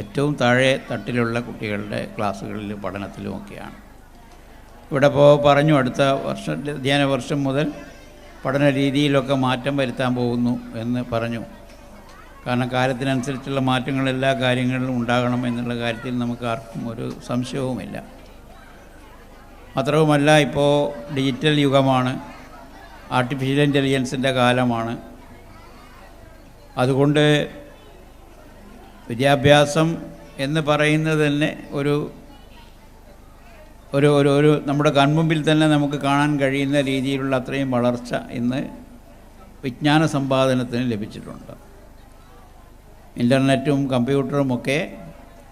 ഏറ്റവും താഴെ തട്ടിലുള്ള കുട്ടികളുടെ ക്ലാസ്സുകളിലും പഠനത്തിലുമൊക്കെയാണ്. ഇവിടെ ഇപ്പോൾ പറഞ്ഞു, അടുത്ത അധ്യയന വർഷം മുതൽ പഠന രീതിയിലൊക്കെ മാറ്റം വരുത്താൻ പോകുന്നു എന്ന് പറഞ്ഞു. കാരണം കാലത്തിനനുസരിച്ചുള്ള മാറ്റങ്ങൾ എല്ലാ കാര്യങ്ങളിലും ഉണ്ടാകണം എന്നുള്ള കാര്യത്തിൽ നമുക്ക് ആർക്കും ഒരു സംശയവുമില്ല. മാത്രവുമല്ല, ഇപ്പോൾ ഡിജിറ്റൽ യുഗമാണ്, ആർട്ടിഫിഷ്യൽ ഇൻ്റലിജൻസിൻ്റെ കാലമാണ്. അതുകൊണ്ട് വിദ്യാഭ്യാസം എന്ന് പറയുന്നത് തന്നെ ഒരു ഒരു ഒരു നമ്മുടെ കൺമുമ്പിൽ തന്നെ നമുക്ക് കാണാൻ കഴിയുന്ന രീതിയിലുള്ള അത്രയും വളർച്ച ഇന്ന് വിജ്ഞാന സമ്പാദനത്തിന് ലഭിച്ചിട്ടുണ്ട്. ഇൻ്റർനെറ്റും കമ്പ്യൂട്ടറുമൊക്കെ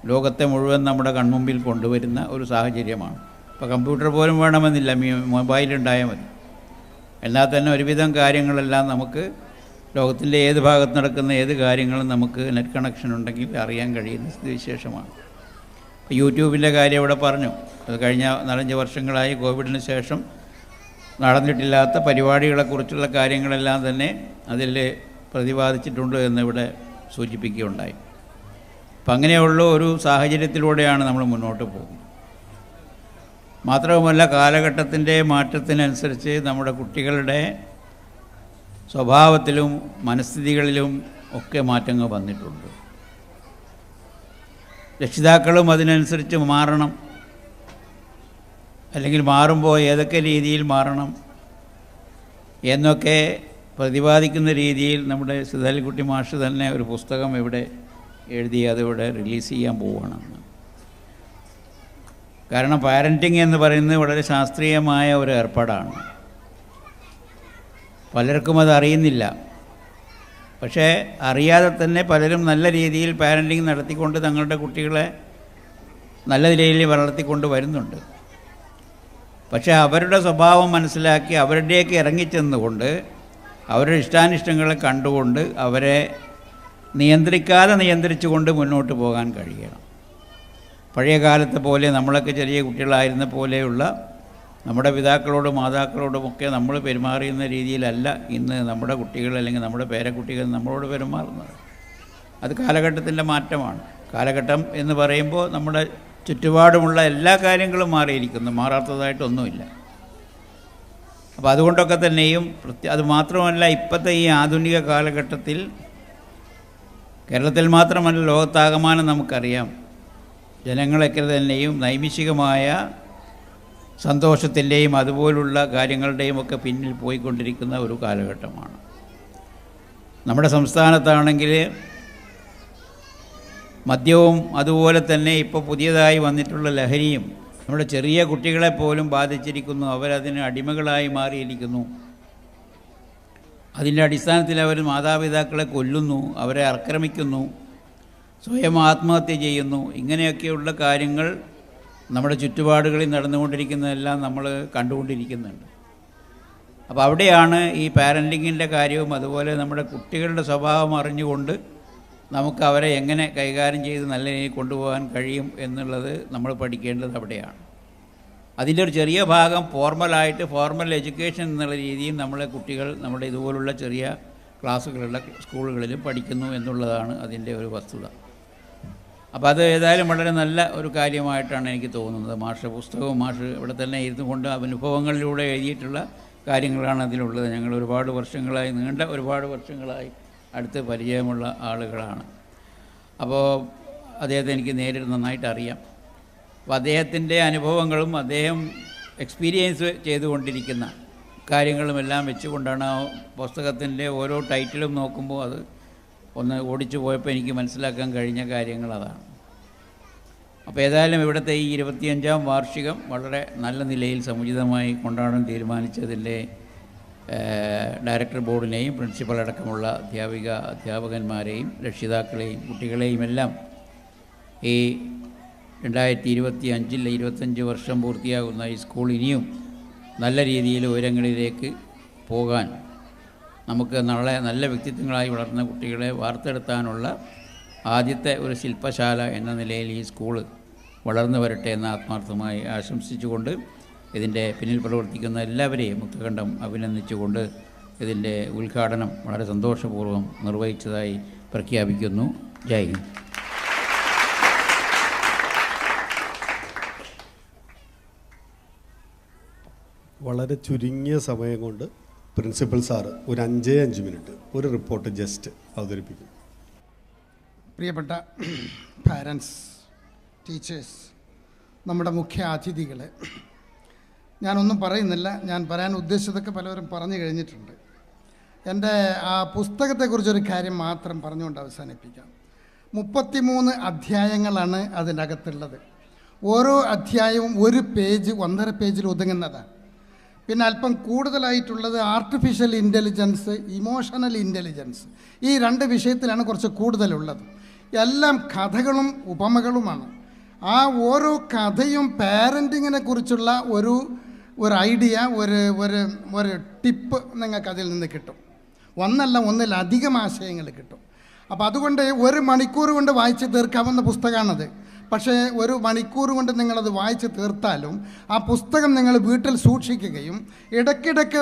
ലോകത്തെ മുഴുവൻ നമ്മുടെ കൺമുമ്പിൽ കൊണ്ടുവരുന്ന ഒരു സാഹചര്യമാണ്. ഇപ്പോൾ കമ്പ്യൂട്ടർ പോലും വേണമെന്നില്ല, മൊബൈലുണ്ടായാൽ മതി. എന്നാൽ തന്നെ ഒരുവിധം കാര്യങ്ങളെല്ലാം നമുക്ക് ലോകത്തിൻ്റെ ഏത് ഭാഗത്ത് നടക്കുന്ന ഏത് കാര്യങ്ങളും നമുക്ക് നെറ്റ് കണക്ഷൻ ഉണ്ടെങ്കിൽ അറിയാൻ കഴിയുന്ന സ്ഥിതിവിശേഷമാണ്. ഇപ്പോൾ യൂട്യൂബിൻ്റെ കാര്യം ഇവിടെ പറഞ്ഞു. അത് കഴിഞ്ഞ 4-5 വർഷങ്ങളായി കോവിഡിന് ശേഷം നടന്നിട്ടില്ലാത്ത പരിപാടികളെക്കുറിച്ചുള്ള കാര്യങ്ങളെല്ലാം തന്നെ അതിൽ പ്രതിപാദിച്ചിട്ടുണ്ട് എന്നിവിടെ സൂചിപ്പിക്കുകയുണ്ടായി. അപ്പം അങ്ങനെയുള്ള ഒരു സാഹചര്യത്തിലൂടെയാണ് നമ്മൾ മുന്നോട്ട് പോകുന്നത്. മാത്രവുമല്ല, കാലഘട്ടത്തിൻ്റെ മാറ്റത്തിനനുസരിച്ച് നമ്മുടെ കുട്ടികളുടെ സ്വഭാവത്തിലും മനസ്ഥിതികളിലും ഒക്കെ മാറ്റങ്ങൾ വന്നിട്ടുണ്ട്. രക്ഷിതാക്കളും അതിനനുസരിച്ച് മാറണം, അല്ലെങ്കിൽ മാറുമ്പോൾ ഏതൊക്കെ രീതിയിൽ മാറണം എന്നൊക്കെ പ്രതിപാദിക്കുന്ന രീതിയിൽ നമ്മുടെ സുധാലിക്കുട്ടി മാഷ് തന്നെ ഒരു പുസ്തകം ഇവിടെ എഴുതി അതിവിടെ റിലീസ് ചെയ്യാൻ പോവുകയാണെന്ന്. കാരണം പാരൻറ്റിങ് എന്ന് പറയുന്നത് വളരെ ശാസ്ത്രീയമായ ഒരു ഏർപ്പാടാണ്. പലർക്കും അത് അറിയുന്നില്ല. പക്ഷേ അറിയാതെ തന്നെ പലരും നല്ല രീതിയിൽ പാരൻറ്റിങ് നടത്തിക്കൊണ്ട് തങ്ങളുടെ കുട്ടികളെ നല്ല നിലയിൽ വളർത്തിക്കൊണ്ട് വരുന്നുണ്ട്. പക്ഷേ അവരുടെ സ്വഭാവം മനസ്സിലാക്കി അവരുടെയൊക്കെ ഇറങ്ങിച്ചെന്നുകൊണ്ട് അവരുടെ ഇഷ്ടാനിഷ്ടങ്ങളെ കണ്ടുകൊണ്ട് അവരെ നിയന്ത്രിച്ചുകൊണ്ട് മുന്നോട്ട് പോകാൻ കഴിയണം. പഴയ കാലത്തെ പോലെ നമ്മളൊക്കെ ചെറിയ കുട്ടികളായിരുന്ന പോലെയുള്ള നമ്മുടെ പിതാക്കളോടും മാതാക്കളോടുമൊക്കെ നമ്മൾ പെരുമാറുന്ന രീതിയിലല്ല ഇന്ന് നമ്മുടെ കുട്ടികൾ അല്ലെങ്കിൽ നമ്മുടെ പേരക്കുട്ടികൾ നമ്മളോട് പെരുമാറുന്നത്. അത് കാലഘട്ടത്തിൻ്റെ മാറ്റമാണ്. കാലഘട്ടം എന്ന് പറയുമ്പോൾ നമ്മുടെ ചുറ്റുപാടുമുള്ള എല്ലാ കാര്യങ്ങളും മാറിയിരിക്കുന്നു, മാറാത്തതായിട്ടൊന്നുമില്ല. അപ്പോൾ അതുകൊണ്ടൊക്കെ തന്നെയും അത് മാത്രമല്ല, ഇപ്പോഴത്തെ ഈ ആധുനിക കാലഘട്ടത്തിൽ കേരളത്തിൽ മാത്രമല്ല ലോകത്താകമാനം നമുക്കറിയാം, ജനങ്ങളൊക്കെ തന്നെയും നൈമിഷികമായ സന്തോഷത്തിൻ്റെയും അതുപോലുള്ള കാര്യങ്ങളുടെയും ഒക്കെ പിന്നിൽ പോയിക്കൊണ്ടിരിക്കുന്ന ഒരു കാലഘട്ടമാണ്. നമ്മുടെ സംസ്ഥാനത്താണെങ്കിൽ മദ്യവും അതുപോലെ തന്നെ ഇപ്പോൾ പുതിയതായി വന്നിട്ടുള്ള ലഹരിയും നമ്മുടെ ചെറിയ കുട്ടികളെപ്പോലും ബാധിച്ചിരിക്കുന്നു. അവരതിന് അടിമകളായി മാറിയിരിക്കുന്നു. അതിൻ്റെ അടിസ്ഥാനത്തിൽ അവർ മാതാപിതാക്കളെ കൊല്ലുന്നു, അവരെ ആക്രമിക്കുന്നു, സ്വയം ആത്മഹത്യ ചെയ്യുന്നു. ഇങ്ങനെയൊക്കെയുള്ള കാര്യങ്ങൾ നമ്മുടെ ചുറ്റുപാടുകളിൽ നടന്നുകൊണ്ടിരിക്കുന്നതെല്ലാം നമ്മൾ കണ്ടുകൊണ്ടിരിക്കുന്നുണ്ട്. അപ്പോൾ അവിടെയാണ് ഈ പാരൻറ്റിങ്ങിൻ്റെ കാര്യവും അതുപോലെ നമ്മുടെ കുട്ടികളുടെ സ്വഭാവം അറിഞ്ഞുകൊണ്ട് നമുക്ക് അവരെ എങ്ങനെ കൈകാര്യം ചെയ്ത് നല്ല രീതിയിൽ കൊണ്ടുപോകാൻ കഴിയും എന്നുള്ളത് നമ്മൾ പഠിക്കേണ്ടത് അവിടെയാണ്. അതിൻ്റെ ഒരു ചെറിയ ഭാഗം ഫോർമൽ എഡ്യൂക്കേഷൻ എന്നുള്ള രീതിയിൽ നമ്മളെ കുട്ടികൾ നമ്മുടെ ഇതുപോലുള്ള ചെറിയ ക്ലാസ്സുകളുള്ള സ്കൂളുകളിലും പഠിക്കുന്നു എന്നുള്ളതാണ് അതിൻ്റെ ഒരു വസ്തുത. അപ്പോൾ അത് ഏതായാലും വളരെ നല്ല ഒരു കാര്യമായിട്ടാണ് എനിക്ക് തോന്നുന്നത്. മാഷ് ഇവിടെ തന്നെ ഇരുന്നു കൊണ്ട് അനുഭവങ്ങളിലൂടെ എഴുതിയിട്ടുള്ള കാര്യങ്ങളാണ് അതിലുള്ളത്. ഞങ്ങൾ ഒരുപാട് വർഷങ്ങളായി അടുത്ത് പരിചയമുള്ള ആളുകളാണ്. അപ്പോൾ അദ്ദേഹത്തെ എനിക്ക് നേരിട്ട് നന്നായിട്ട് അറിയാം. അപ്പോൾ അദ്ദേഹത്തിൻ്റെ അനുഭവങ്ങളും അദ്ദേഹം എക്സ്പീരിയൻസ് ചെയ്തുകൊണ്ടിരിക്കുന്ന കാര്യങ്ങളുമെല്ലാം വെച്ചുകൊണ്ടാണ് ആ പുസ്തകത്തിൻ്റെ ഓരോ ടൈറ്റിലും നോക്കുമ്പോൾ അത് ഒന്ന് ഓടിച്ചു പോയപ്പോൾ എനിക്ക് മനസ്സിലാക്കാൻ കഴിഞ്ഞ കാര്യങ്ങൾ അതാണ്. അപ്പോൾ ഏതായാലും ഇവിടുത്തെ ഈ 25ാം വാർഷികം വളരെ നല്ല നിലയിൽ സമുചിതമായി കൊണ്ടാടാൻ തീരുമാനിച്ചതിൻ്റെ ഡയറക്ടർ ബോർഡിനെയും പ്രിൻസിപ്പൽ അടക്കമുള്ള അധ്യാപകന്മാരെയും രക്ഷിതാക്കളെയും കുട്ടികളെയും എല്ലാം ഈ 2025 25 വർഷം പൂർത്തിയാകുന്ന ഈ സ്കൂൾ ഇനിയും നല്ല രീതിയിൽ ഉയരങ്ങളിലേക്ക് പോകാൻ നമുക്ക് നല്ല വ്യക്തിത്വങ്ങളായി വളർന്ന കുട്ടികളെ വാർത്തെടുത്താനുള്ള ആദ്യത്തെ ഒരു ശില്പശാല എന്ന നിലയിൽ ഈ സ്കൂൾ വളർന്നു വരട്ടെ എന്ന് ആത്മാർത്ഥമായി ആശംസിച്ചുകൊണ്ട് ഇതിൻ്റെ പിന്നിൽ പ്രവർത്തിക്കുന്ന എല്ലാവരെയും മുക്തകണ്ഠം അഭിനന്ദിച്ചുകൊണ്ട് ഇതിൻ്റെ ഉദ്ഘാടനം വളരെ സന്തോഷപൂർവ്വം നിർവഹിച്ചതായി പ്രഖ്യാപിക്കുന്നു. ജയ് ഹിന്ദ്. വളരെ ചുരുങ്ങിയ സമയം കൊണ്ട് പ്രിൻസിപ്പൽ സാറ് ഒരു 5 മിനിറ്റ് ഒരു റിപ്പോർട്ട് ജസ്റ്റ് അവതരിപ്പിക്കും. പ്രിയപ്പെട്ട പാരൻസ്, ടീച്ചേഴ്സ്, നമ്മുടെ മുഖ്യ അതിഥികളെ, ഞാനൊന്നും പറയുന്നില്ല. ഞാൻ പറയാൻ ഉദ്ദേശിച്ചതൊക്കെ പലവരും പറഞ്ഞു കഴിഞ്ഞിട്ടുണ്ട്. എൻ്റെ ആ പുസ്തകത്തെക്കുറിച്ചൊരു കാര്യം മാത്രം പറഞ്ഞുകൊണ്ട് അവസാനിപ്പിക്കാം. 33 അധ്യായങ്ങളാണ് അതിനകത്തുള്ളത്. ഓരോ അധ്യായവും 1 പേജ് 1.5 പേജിൽ ഒതുങ്ങുന്നതാണ്. പിന്നെ അല്പം കൂടുതലായിട്ടുള്ളത് ആർട്ടിഫിഷ്യൽ ഇൻ്റലിജൻസ്, ഇമോഷണൽ ഇൻ്റലിജൻസ്, ഈ 2 വിഷയത്തിലാണ് കുറച്ച് കൂടുതലുള്ളത്. എല്ലാം കഥകളും ഉപമകളുമാണ്. ആ ഓരോ കഥയും പാരൻറ്റിങ്ങിനെ കുറിച്ചുള്ള ഒരു ഐഡിയ, ഒരു ടിപ്പ് നിങ്ങൾക്ക് അതിൽ നിന്ന് കിട്ടും. ഒന്നിലധികം ആശയങ്ങൾ കിട്ടും. അപ്പോൾ അതുകൊണ്ട് 1 മണിക്കൂർ കൊണ്ട് വായിച്ച് തീർക്കാവുന്ന പുസ്തകമാണത്. പക്ഷേ 1 മണിക്കൂർ കൊണ്ട് നിങ്ങളത് വായിച്ച് തീർത്താലും ആ പുസ്തകം നിങ്ങൾ വീട്ടിൽ സൂക്ഷിക്കുകയും ഇടയ്ക്കിടയ്ക്ക്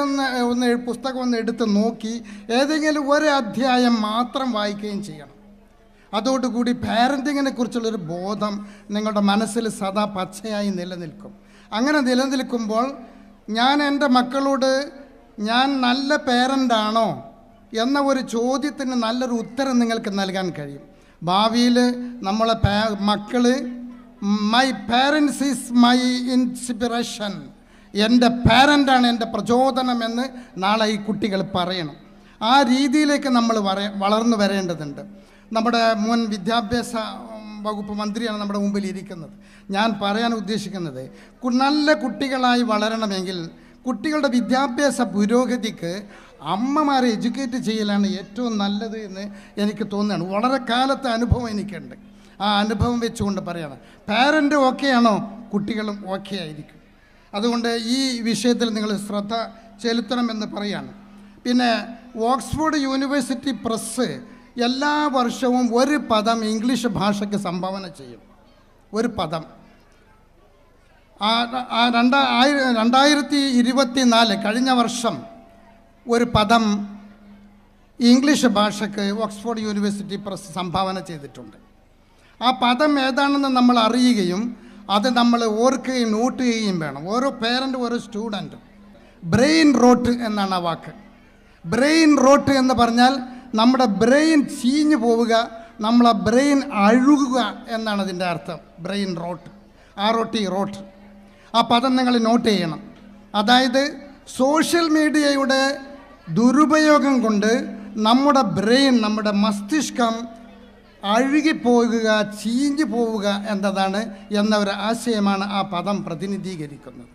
പുസ്തകം ഒന്ന് എടുത്ത് നോക്കി ഏതെങ്കിലും ഒരു അധ്യായം മാത്രം വായിക്കുകയും ചെയ്യണം. അതോടുകൂടി പാരൻറ്റിങ്ങിനെ കുറിച്ചുള്ളൊരു ബോധം നിങ്ങളുടെ മനസ്സിൽ സദാ പച്ചയായി നിലനിൽക്കും. അങ്ങനെ നിലനിൽക്കുമ്പോൾ ഞാൻ എൻ്റെ മക്കളോട് ഞാൻ നല്ല പേരൻ്റാണോ എന്ന ഒരു ചോദ്യത്തിന് നല്ലൊരു ഉത്തരം നിങ്ങൾക്ക് നൽകാൻ കഴിയും. ഭാവിയിൽ നമ്മളെ മക്കൾ my parents is my inspiration, എൻ്റെ പാരൻ്റാണ് എൻ്റെ പ്രചോദനമെന്ന് നാളെ ഈ കുട്ടികൾ പറയണം. ആ രീതിയിലേക്ക് നമ്മൾ വളർന്നു വരേണ്ടതുണ്ട്. നമ്മുടെ മുൻ വിദ്യാഭ്യാസ വകുപ്പ് മന്ത്രിയാണ് നമ്മുടെ മുമ്പിൽ ഇരിക്കുന്നത്. ഞാൻ പറയാൻ ഉദ്ദേശിക്കുന്നത്, നല്ല കുട്ടികളായി വളരണമെങ്കിൽ കുട്ടികളുടെ വിദ്യാഭ്യാസ പുരോഗതിക്ക് അമ്മമാരെ എഡ്യൂക്കേറ്റ് ചെയ്യലാണ് ഏറ്റവും നല്ലത് എന്ന് എനിക്ക് തോന്നുകയാണ്. വളരെ കാലത്തെ അനുഭവം എനിക്കുണ്ട്. ആ അനുഭവം വെച്ചുകൊണ്ട് പറയണം, പാരൻ്റ് ഓക്കെയാണോ കുട്ടികളും ഓക്കെ ആയിരിക്കും. അതുകൊണ്ട് ഈ വിഷയത്തിൽ നിങ്ങൾ ശ്രദ്ധ ചെലുത്തണമെന്ന് പറയാണ്. പിന്നെ ഓക്സ്ഫോർഡ് യൂണിവേഴ്സിറ്റി പ്രസ് എല്ലാ വർഷവും 1 പദം ഇംഗ്ലീഷ് ഭാഷയ്ക്ക് സംഭാവന ചെയ്യും. 1 പദം. 2024 കഴിഞ്ഞ വർഷം 1 പദം ഇംഗ്ലീഷ് ഭാഷയ്ക്ക് ഓക്സ്ഫോർഡ് യൂണിവേഴ്സിറ്റി പ്രസ് സംഭാവന ചെയ്തിട്ടുണ്ട്. ആ പദം ഏതാണെന്ന് നമ്മൾ അറിയുകയും അത് നമ്മൾ ഓർക്കുകയും നോട്ട് ചെയ്യുകയും വേണം. ഓരോ പേരൻ്റ് ഓരോ സ്റ്റുഡൻറ്റും. ബ്രെയിൻ റോട്ട് എന്നാണ് ആ വാക്ക്. ബ്രെയിൻ റോട്ട് എന്ന് പറഞ്ഞാൽ നമ്മുടെ ബ്രെയിൻ ചീഞ്ഞു പോവുക, നമ്മളെ ബ്രെയിൻ അഴുകുക എന്നാണ് അതിൻ്റെ അർത്ഥം. Brain rote, ROT. ആ പദം നിങ്ങൾ നോട്ട് ചെയ്യണം. അതായത് സോഷ്യൽ മീഡിയയുടെ ദുരുപയോഗം കൊണ്ട് നമ്മുടെ ബ്രെയിൻ, നമ്മുടെ മസ്തിഷ്കം അഴുകിപ്പോവുക, ചീഞ്ഞു പോവുക എന്നതാണ് ഒരു ആശയമാണ് ആ പദം പ്രതിനിധീകരിക്കുന്നത്.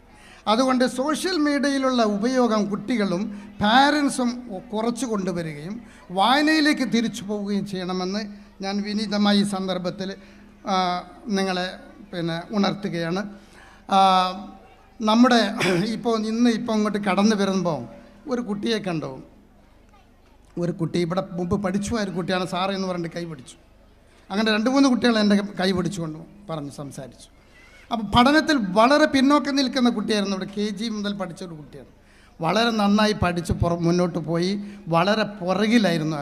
അതുകൊണ്ട് സോഷ്യൽ മീഡിയയിലുള്ള ഉപയോഗം കുട്ടികളും പാരൻസും കുറച്ച് കൊണ്ടുവരികയും വായനയിലേക്ക് തിരിച്ചു പോവുകയും ചെയ്യണമെന്ന് ഞാൻ വിനീതമായി ഈ സന്ദർഭത്തിൽ നിങ്ങളെ ഉണർത്തുകയാണ്. നമ്മുടെ ഇപ്പോൾ ഇങ്ങോട്ട് കടന്നു വരുമ്പോൾ ഒരു കുട്ടിയെ കണ്ടു. ഒരു കുട്ടി ഇവിടെ മുമ്പ് പഠിച്ചു പോയ ഒരു കുട്ടിയാണ് സാറേ എന്ന് പറഞ്ഞിട്ട് കൈ പിടിച്ചു. അങ്ങനെ 2-3 കുട്ടികൾ എൻ്റെ കൈ പിടിച്ചുകൊണ്ട് പറഞ്ഞ് സംസാരിച്ചു. അപ്പോൾ പഠനത്തിൽ വളരെ പിന്നോക്കം നിൽക്കുന്ന കുട്ടിയായിരുന്നു. ഇവിടെ KG മുതൽ പഠിച്ചൊരു കുട്ടിയാണ്. വളരെ നന്നായി പഠിച്ച് മുന്നോട്ട് പോയി. വളരെ പുറകിലായിരുന്നു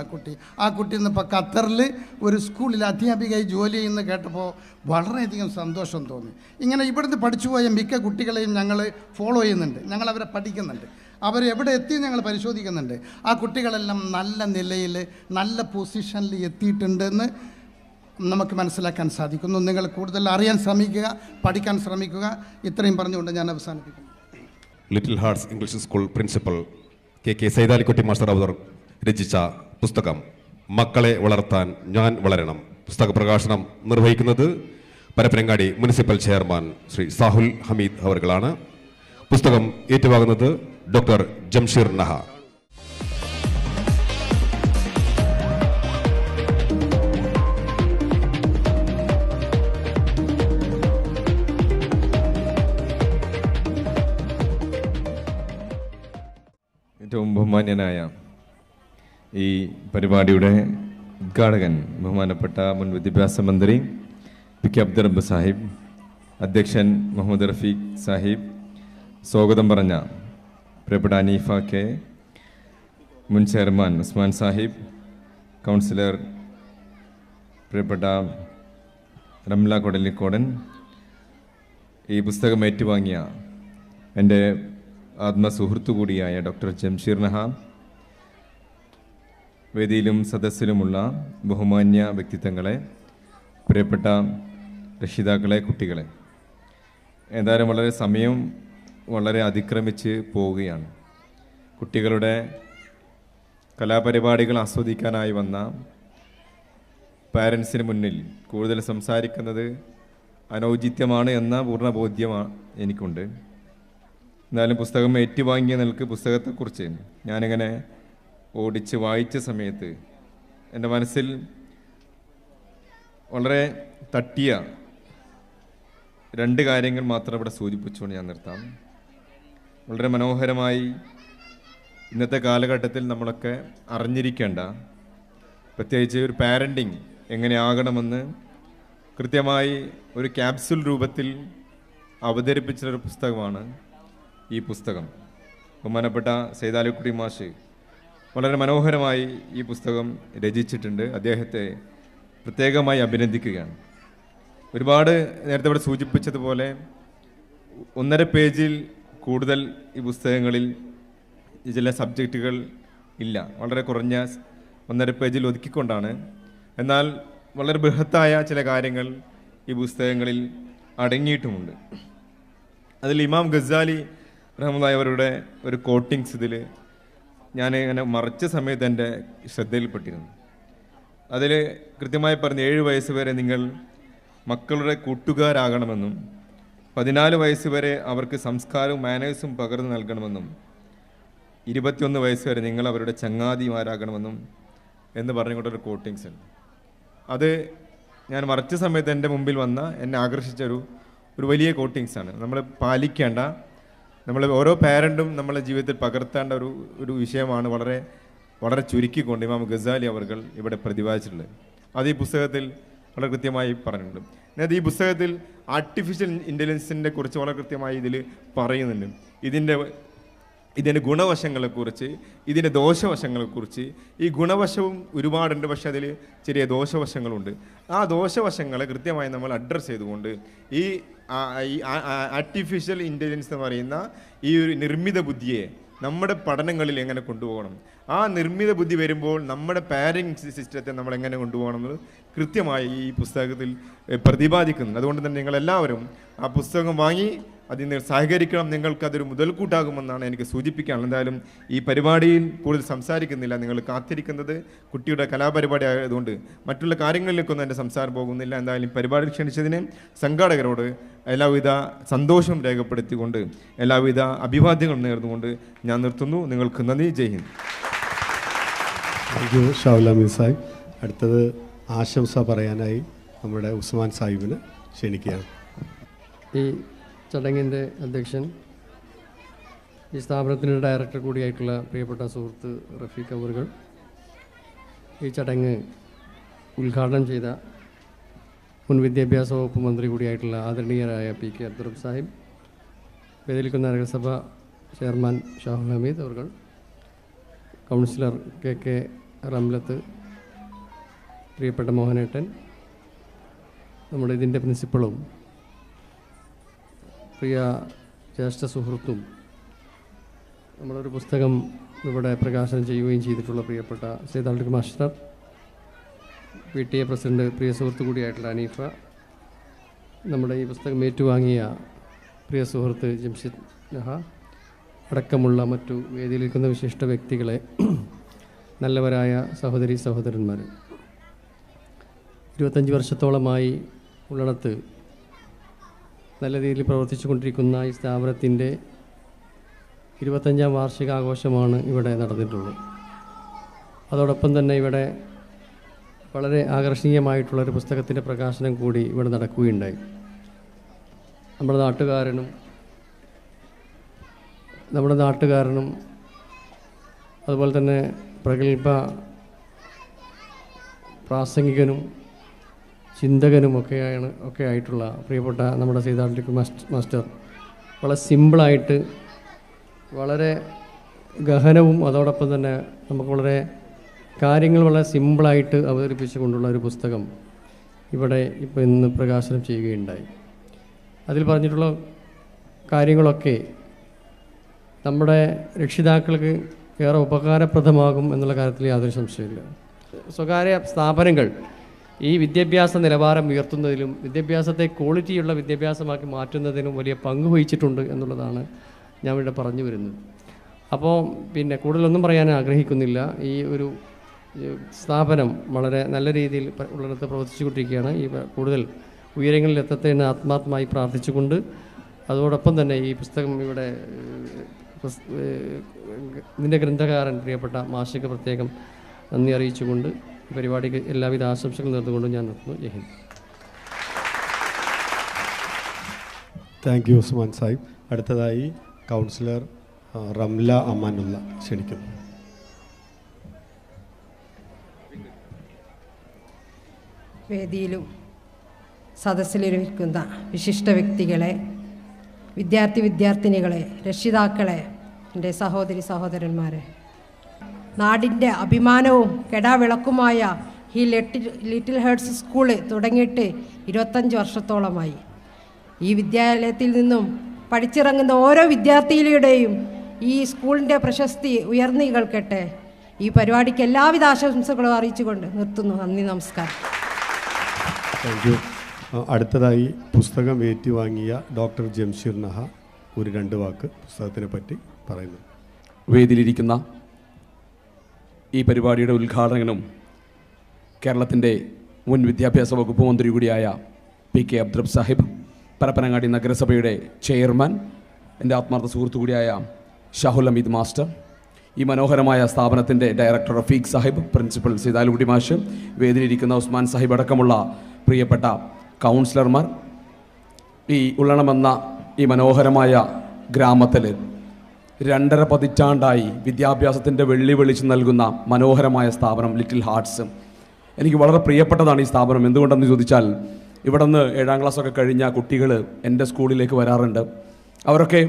ആ കുട്ടി ഇന്നിപ്പോൾ ഖത്തറിൽ ഒരു സ്കൂളിൽ അധ്യാപികയായി ജോലി ചെയ്യുന്ന കേട്ടപ്പോൾ വളരെയധികം സന്തോഷം തോന്നി. ഇങ്ങനെ ഇവിടുന്ന് പഠിച്ചു പോയ മിക്ക കുട്ടികളെയും ഞങ്ങൾ ഫോളോ ചെയ്യുന്നുണ്ട്. ഞങ്ങൾ അവരെ പഠിക്കുന്നുണ്ട്. അവരെവിടെ എത്തി ഞങ്ങൾ പരിശോധിക്കുന്നുണ്ട്. ആ കുട്ടികളെല്ലാം നല്ല നിലയിൽ നല്ല പൊസിഷനിൽ എത്തിയിട്ടുണ്ടെന്ന് നമുക്ക് മനസ്സിലാക്കാൻ സാധിക്കുന്നു. നിങ്ങൾ കൂടുതൽ അറിയാൻ ശ്രമിക്കുക, പഠിക്കാൻ ശ്രമിക്കുക. ഇത്രയും പറഞ്ഞുകൊണ്ട് ഞാൻ അവസാനിപ്പിക്കുന്നു. Little hearts English school principal KK Saithalikutty master അവർ രചിച്ച പുസ്തകം മക്കളെ വളർത്താൻ ഞാൻ വളരണം പുസ്തക പ്രകാശനം നിർവഹിക്കുന്നത് പരപ്പനങ്ങാടി മുനിസിപ്പൽ ചെയർമാൻ ശ്രീ സാഹുൽ ഹമീദ് അവർകളാണ്. പുസ്തകം ഏറ്റുവാങ്ങുന്നത് ഡോക്ടർ ജംഷീർ നഹ. ഏറ്റവും ബഹുമാന്യനായ ഈ പരിപാടിയുടെ ഉദ്ഘാടകൻ ബഹുമാനപ്പെട്ട മുൻ വിദ്യാഭ്യാസ മന്ത്രി PK അബ്ദുറബ്ബ് സാഹിബ്, അധ്യക്ഷൻ മുഹമ്മദ് റഫീഖ് സാഹിബ്, സ്വാഗതം പറഞ്ഞ പ്രിയപ്പെട്ട അനീഫ കെ, മുൻ ചെയർമാൻ ഉസ്മാൻ സാഹിബ്, കൗൺസിലർ പ്രിയപ്പെട്ട റംല കൊടലിക്കോടൻ, ഈ പുസ്തകം ഏറ്റുവാങ്ങിയ എൻ്റെ ആത്മസുഹൃത്തു കൂടിയായ ഡോക്ടർ ജംഷീർ നഹ, വേദിയിലും സദസ്സിലുമുള്ള ബഹുമാന്യ വ്യക്തിത്വങ്ങളെ, പ്രിയപ്പെട്ട രക്ഷിതാക്കളെ, കുട്ടികളെ, ഏതായാലും വളരെ സമയം വളരെ അതിക്രമിച്ച് പോവുകയാണ്. കുട്ടികളുടെ കലാപരിപാടികൾ ആസ്വദിക്കാനായി വന്ന പാരൻസിന് മുന്നിൽ കൂടുതൽ സംസാരിക്കുന്നത് അനൗചിത്യമാണ് എന്ന പൂർണ്ണ ബോധ്യമാണ് എനിക്കുണ്ട്. എന്നാലും പുസ്തകം ഏറ്റുവാങ്ങിയ നിലക്ക് പുസ്തകത്തെക്കുറിച്ച് ഞാനിങ്ങനെ ഓടിച്ച് വായിച്ച സമയത്ത് എൻ്റെ മനസ്സിൽ വളരെ തട്ടിയ 2 കാര്യങ്ങൾ മാത്രം ഇവിടെ സൂചിപ്പിച്ചുകൊണ്ട് ഞാൻ നിർത്താം. വളരെ മനോഹരമായി ഇന്നത്തെ കാലഘട്ടത്തിൽ നമ്മളൊക്കെ അറിഞ്ഞിരിക്കേണ്ട, പ്രത്യേകിച്ച് ഒരു പാരൻറ്റിങ് എങ്ങനെയാകണമെന്ന് കൃത്യമായി ഒരു ക്യാപ്സുൽ രൂപത്തിൽ അവതരിപ്പിച്ചൊരു പുസ്തകമാണ് ഈ പുസ്തകം. ബഹുമാനപ്പെട്ട സൈതാലിക്കുട്ടി മാഷ് വളരെ മനോഹരമായി ഈ പുസ്തകം രചിച്ചിട്ടുണ്ട്. അദ്ദേഹത്തെ പ്രത്യേകമായി അഭിനന്ദിക്കുകയാണ്. ഒരുപാട് നേരത്തെ ഇവിടെ സൂചിപ്പിച്ചതുപോലെ 1.5 പേജിൽ കൂടുതൽ ഈ പുസ്തകങ്ങളിൽ ചില സബ്ജക്റ്റുകൾ ഇല്ല. വളരെ കുറഞ്ഞ 1.5 പേജിൽ ഒതുക്കിക്കൊണ്ടാണ്. എന്നാൽ വളരെ ബൃഹത്തായ ചില കാര്യങ്ങൾ ഈ പുസ്തകങ്ങളിൽ അടങ്ങിയിട്ടുമുണ്ട്. അതിൽ ഇമാം ഗസാലി റഹ്മത്തുള്ളാഹി അവരുടെ ഒരു കോട്ടിങ്സ് ഇതിൽ ഞാൻ ഇങ്ങനെ മറിച്ച സമയത്ത് എൻ്റെ ശ്രദ്ധയിൽപ്പെട്ടിരുന്നു. അതിൽ കൃത്യമായി പറഞ്ഞ് 7 വയസ്സ് വരെ നിങ്ങൾ മക്കളുടെ കൂട്ടുകാരാകണമെന്നും 14 വയസ്സ് വരെ അവർക്ക് സംസ്കാരവും മാനേഴ്സും പകർന്നു നൽകണമെന്നും 21 വയസ്സ് വരെ നിങ്ങൾ അവരുടെ ചങ്ങാതിമാരാകണമെന്നും എന്ന് പറഞ്ഞുകൊണ്ടൊരു കോട്ടിങ്സ് ഉണ്ട്. അത് ഞാൻ മറിച്ച സമയത്ത് എൻ്റെ മുമ്പിൽ വന്ന എന്നെ ആകർഷിച്ച ഒരു വലിയ കോട്ടിങ്സാണ്. നമ്മൾ പാലിക്കേണ്ട, നമ്മൾ ഓരോ പാരൻറ്റും നമ്മളെ ജീവിതത്തിൽ പകർത്തേണ്ട ഒരു വിഷയമാണ്. വളരെ വളരെ ചുരുക്കിക്കൊണ്ട് ഇമാം ഗസാലി അവർകൾ ഇവിടെ പ്രതിപാദിച്ചിട്ടുള്ളത്. അത് ഈ പുസ്തകത്തിൽ വളരെ കൃത്യമായി പറഞ്ഞിട്ടുണ്ട്. അതായത് ഈ പുസ്തകത്തിൽ ആർട്ടിഫിഷ്യൽ ഇൻ്റലിജൻസിനെ കുറിച്ച് വളരെ കൃത്യമായി ഇതിൽ പറയുന്നുണ്ട്. ഇതിൻ്റെ ഗുണവശങ്ങളെക്കുറിച്ച്, ഇതിൻ്റെ ദോഷവശങ്ങളെക്കുറിച്ച്. ഈ ഗുണവശവും ഒരുപാടുണ്ട്, പക്ഷേ അതിൽ ചെറിയ ദോഷവശങ്ങളുണ്ട്. ആ ദോഷവശങ്ങളെ കൃത്യമായി നമ്മൾ അഡ്രസ്സ് ചെയ്തുകൊണ്ട് ഈ ആർട്ടിഫിഷ്യൽ ഇൻ്റലിജൻസ് എന്ന് പറയുന്ന ഈ ഒരു നിർമ്മിത ബുദ്ധിയെ നമ്മുടെ പഠനങ്ങളിൽ എങ്ങനെ കൊണ്ടുപോകണം, ആ നിർമ്മിത ബുദ്ധി വരുമ്പോൾ നമ്മുടെ പാരൻറ് സിസ്റ്റത്തെ നമ്മൾ എങ്ങനെ കൊണ്ടുപോകണം എന്നത് കൃത്യമായി ഈ പുസ്തകത്തിൽ പ്രതിപാദിക്കുന്നു. അതുകൊണ്ട് തന്നെ നിങ്ങളെല്ലാവരും ആ പുസ്തകം വാങ്ങി അതിന് സഹകരിക്കണം. നിങ്ങൾക്കതൊരു മുതൽക്കൂട്ടാകുമെന്നാണ് എനിക്ക് സൂചിപ്പിക്കാനുള്ളത്. എന്തായാലും ഈ പരിപാടിയിൽ കൂടുതൽ സംസാരിക്കുന്നില്ല. നിങ്ങൾ കാത്തിരിക്കുന്നത് കുട്ടിയുടെ കലാപരിപാടി ആയതുകൊണ്ട് മറ്റുള്ള കാര്യങ്ങളിലേക്കൊന്നും എൻ്റെ സംസാരം പോകുന്നില്ല. എന്തായാലും പരിപാടി ക്ഷണിച്ചതിന് സംഘാടകരോട് എല്ലാവിധ സന്തോഷം രേഖപ്പെടുത്തിക്കൊണ്ട് എല്ലാവിധ അഭിവാദ്യങ്ങളും നേർന്നുകൊണ്ട് ഞാൻ നിർത്തുന്നു. നിങ്ങൾക്ക് നന്ദി. ജയ് ഹിന്ദ്. താങ്ക് യു ഷാഹുൽ അമീൻ സാഹിബ്. അടുത്തത് ആശംസ പറയാനായി നമ്മുടെ ഉസ്മാൻ സാഹിബിന് ക്ഷണിക്കുകയാണ്. ഈ ചടങ്ങിൻ്റെ അധ്യക്ഷൻ, ഈ സ്ഥാപനത്തിൻ്റെ ഡയറക്ടർ കൂടിയായിട്ടുള്ള പ്രിയപ്പെട്ട സുഹൃത്ത് റഫീഖ് അവറുകൾ, ഈ ചടങ്ങ് ഉദ്ഘാടനം ചെയ്ത മുൻ വിദ്യാഭ്യാസ വകുപ്പ് മന്ത്രി കൂടിയായിട്ടുള്ള ആദരണീയരായ PK അബ്ദുറബ് സാഹിബ്, വേദിയിലിരിക്കുന്ന നഗരസഭ ചെയർമാൻ ഷാഹുൽ ഹമീദ് അവറുകൾ, കൗൺസിലർ KK റംലത്ത്, പ്രിയപ്പെട്ട മോഹനേട്ടൻ, നമ്മുടെ ഇതിൻ്റെ പ്രിൻസിപ്പളും പ്രിയ ജ്യേഷ്ഠ സുഹൃത്തും നമ്മളൊരു പുസ്തകം ഇവിടെ പ്രകാശനം ചെയ്യുകയും ചെയ്തിട്ടുള്ള പ്രിയപ്പെട്ട സൈദാലിക് മാസ്റ്റർ, PTA പ്രസിഡന്റ്, പ്രിയ സുഹൃത്തു കൂടിയായിട്ടുള്ള അനീഫ, നമ്മുടെ ഈ പുസ്തകം ഏറ്റുവാങ്ങിയ പ്രിയ സുഹൃത്ത് ജംഷിദ് നഹ അടക്കമുള്ള മറ്റു വേദിയിലിരിക്കുന്ന വിശിഷ്ട വ്യക്തികളെ, നല്ലവരായ സഹോദരി സഹോദരന്മാർ, 25 വർഷത്തോളമായി ഉള്ളടത്ത് നല്ല രീതിയിൽ പ്രവർത്തിച്ചു കൊണ്ടിരിക്കുന്ന ഈ സ്ഥാപനത്തിൻ്റെ 25ാം വാർഷികാഘോഷമാണ് ഇവിടെ നടന്നിട്ടുള്ളത്. അതോടൊപ്പം തന്നെ ഇവിടെ വളരെ ആകർഷണീയമായിട്ടുള്ളൊരു പുസ്തകത്തിൻ്റെ പ്രകാശനം കൂടി ഇവിടെ നടക്കുകയുണ്ടായി. നമ്മുടെ നാട്ടുകാരനും അതുപോലെ തന്നെ പ്രഗത്ഭ പ്രാസംഗികനും ചിന്തകനും ഒക്കെ ആയിട്ടുള്ള പ്രിയപ്പെട്ട നമ്മുടെ സൈദാലിക് മാസ്റ്റർ വളരെ സിമ്പിളായിട്ട്, വളരെ ഗഹനവും അതോടൊപ്പം തന്നെ നമുക്ക് വളരെ കാര്യങ്ങൾ വളരെ സിമ്പിളായിട്ട് അവതരിപ്പിച്ചുകൊണ്ടുള്ള ഒരു പുസ്തകം ഇവിടെ ഇപ്പോൾ ഇന്ന് പ്രകാശനം ചെയ്യുകയുണ്ടായി. അതിൽ പറഞ്ഞിട്ടുള്ള കാര്യങ്ങളൊക്കെ നമ്മുടെ രക്ഷിതാക്കൾക്ക് ഏറെ ഉപകാരപ്രദമാകും എന്നുള്ള കാര്യത്തിൽ യാതൊരു സംശയമില്ല. സ്വകാര്യ സ്ഥാപനങ്ങൾ ഈ വിദ്യാഭ്യാസ നിലവാരം ഉയർത്തുന്നതിലും വിദ്യാഭ്യാസത്തെ ക്വാളിറ്റിയുള്ള വിദ്യാഭ്യാസമാക്കി മാറ്റുന്നതിനും വലിയ പങ്ക് വഹിച്ചിട്ടുണ്ട് എന്നുള്ളതാണ് ഞാൻ ഇവിടെ പറഞ്ഞു വരുന്നത്. അപ്പോൾ പിന്നെ കൂടുതലൊന്നും പറയാൻ ആഗ്രഹിക്കുന്നില്ല. ഈ ഒരു സ്ഥാപനം വളരെ നല്ല രീതിയിൽ ഉള്ളിടത്ത് പ്രവർത്തിച്ചുകൊണ്ടിരിക്കുകയാണ്. ഈ കൂടുതൽ ഉയരങ്ങളിൽ എത്തട്ടെ എന്ന് ആത്മാർത്ഥമായി പ്രാർത്ഥിച്ചുകൊണ്ട്, അതോടൊപ്പം തന്നെ ഈ പുസ്തകം ഇവിടെ ഇതിൻ്റെ ഗ്രന്ഥകാരൻ പ്രിയപ്പെട്ട മാഷിക്ക് പ്രത്യേകം നന്ദി അറിയിച്ചുകൊണ്ട് ഈ പരിപാടിക്ക് എല്ലാവിധ ആശംസകൾ നേർന്നുകൊണ്ട് ഞാൻ നിർത്തുന്നു. ജയ് ഹിന്ദ്. Thank you Usman Sahib. അടുത്തതായി കൗൺസിലർ റംല അമാനുള്ള ക്ഷണിക്കുന്നു. വേദിയിലും സദസ്സിലിരിക്കുന്ന വിശിഷ്ട വ്യക്തികളെ, വിദ്യാർത്ഥിനികളെ, രക്ഷിതാക്കളെ, എൻ്റെ സഹോദരി സഹോദരന്മാരെ, നാടിൻ്റെ അഭിമാനവും കെടാവിളക്കുമായ ഈ ലിറ്റിൽ ഹേർട്സ് സ്കൂള് തുടങ്ങിയിട്ട് 25 വർഷത്തോളമായി. ഈ വിദ്യാലയത്തിൽ നിന്നും പഠിച്ചിറങ്ങുന്ന ഓരോ വിദ്യാർത്ഥികളുടെയും ഈ സ്കൂളിൻ്റെ പ്രശസ്തി ഉയർന്നു കേൾക്കട്ടെ. ഈ പരിപാടിക്ക് എല്ലാവിധ ആശംസകളും അറിയിച്ചുകൊണ്ട് നിർത്തുന്നു. നന്ദി, നമസ്കാരം. Thank U. അടുത്തതായി പുസ്തകം ഏറ്റുവാങ്ങിയ ഡോക്ടർ ജംഷീർ നഹ ഒരു 2 വാക്ക് പുസ്തകത്തിനെ പറ്റി പറയുന്നു. വേദിയിലിരിക്കുന്ന ഈ പരിപാടിയുടെ ഉദ്ഘാടകനും കേരളത്തിൻ്റെ മുൻ വിദ്യാഭ്യാസ വകുപ്പ് മന്ത്രി കൂടിയായ PK അബ്ദുറബ് സാഹിബ്, പരപ്പനങ്ങാടി നഗരസഭയുടെ ചെയർമാൻ, എൻ്റെ ആത്മാർത്ഥ സുഹൃത്തു കൂടിയായ ഷാഹുൽ ഹമീദ് മാസ്റ്റർ, ഈ മനോഹരമായ സ്ഥാപനത്തിൻ്റെ ഡയറക്ടർ റഫീഖ് സാഹിബ്, പ്രിൻസിപ്പൽ സൈദാലിക്കുട്ടി മാഷ്, വേദിയിലിരിക്കുന്ന ഉസ്മാൻ സാഹിബ് അടക്കമുള്ള പ്രിയപ്പെട്ട കൗൺസിലർമാർ, ഈ ഉള്ളണമെന്ന ഈ മനോഹരമായ ഗ്രാമത്തിൽ 2.5 പതിറ്റാണ്ടായി വിദ്യാഭ്യാസത്തിൻ്റെ വെള്ളി വെളിച്ച് നൽകുന്ന മനോഹരമായ സ്ഥാപനം ലിറ്റിൽ ഹാർട്സ്. എനിക്ക് വളരെ പ്രിയപ്പെട്ടതാണ് ഈ സ്ഥാപനം. എന്തുകൊണ്ടെന്ന് ചോദിച്ചാൽ, ഇവിടെ നിന്ന് 7ാം ക്ലാസ്സൊക്കെ കഴിഞ്ഞ കുട്ടികൾ എൻ്റെ സ്കൂളിലേക്ക് വരാറുണ്ട്. അവരൊക്കെ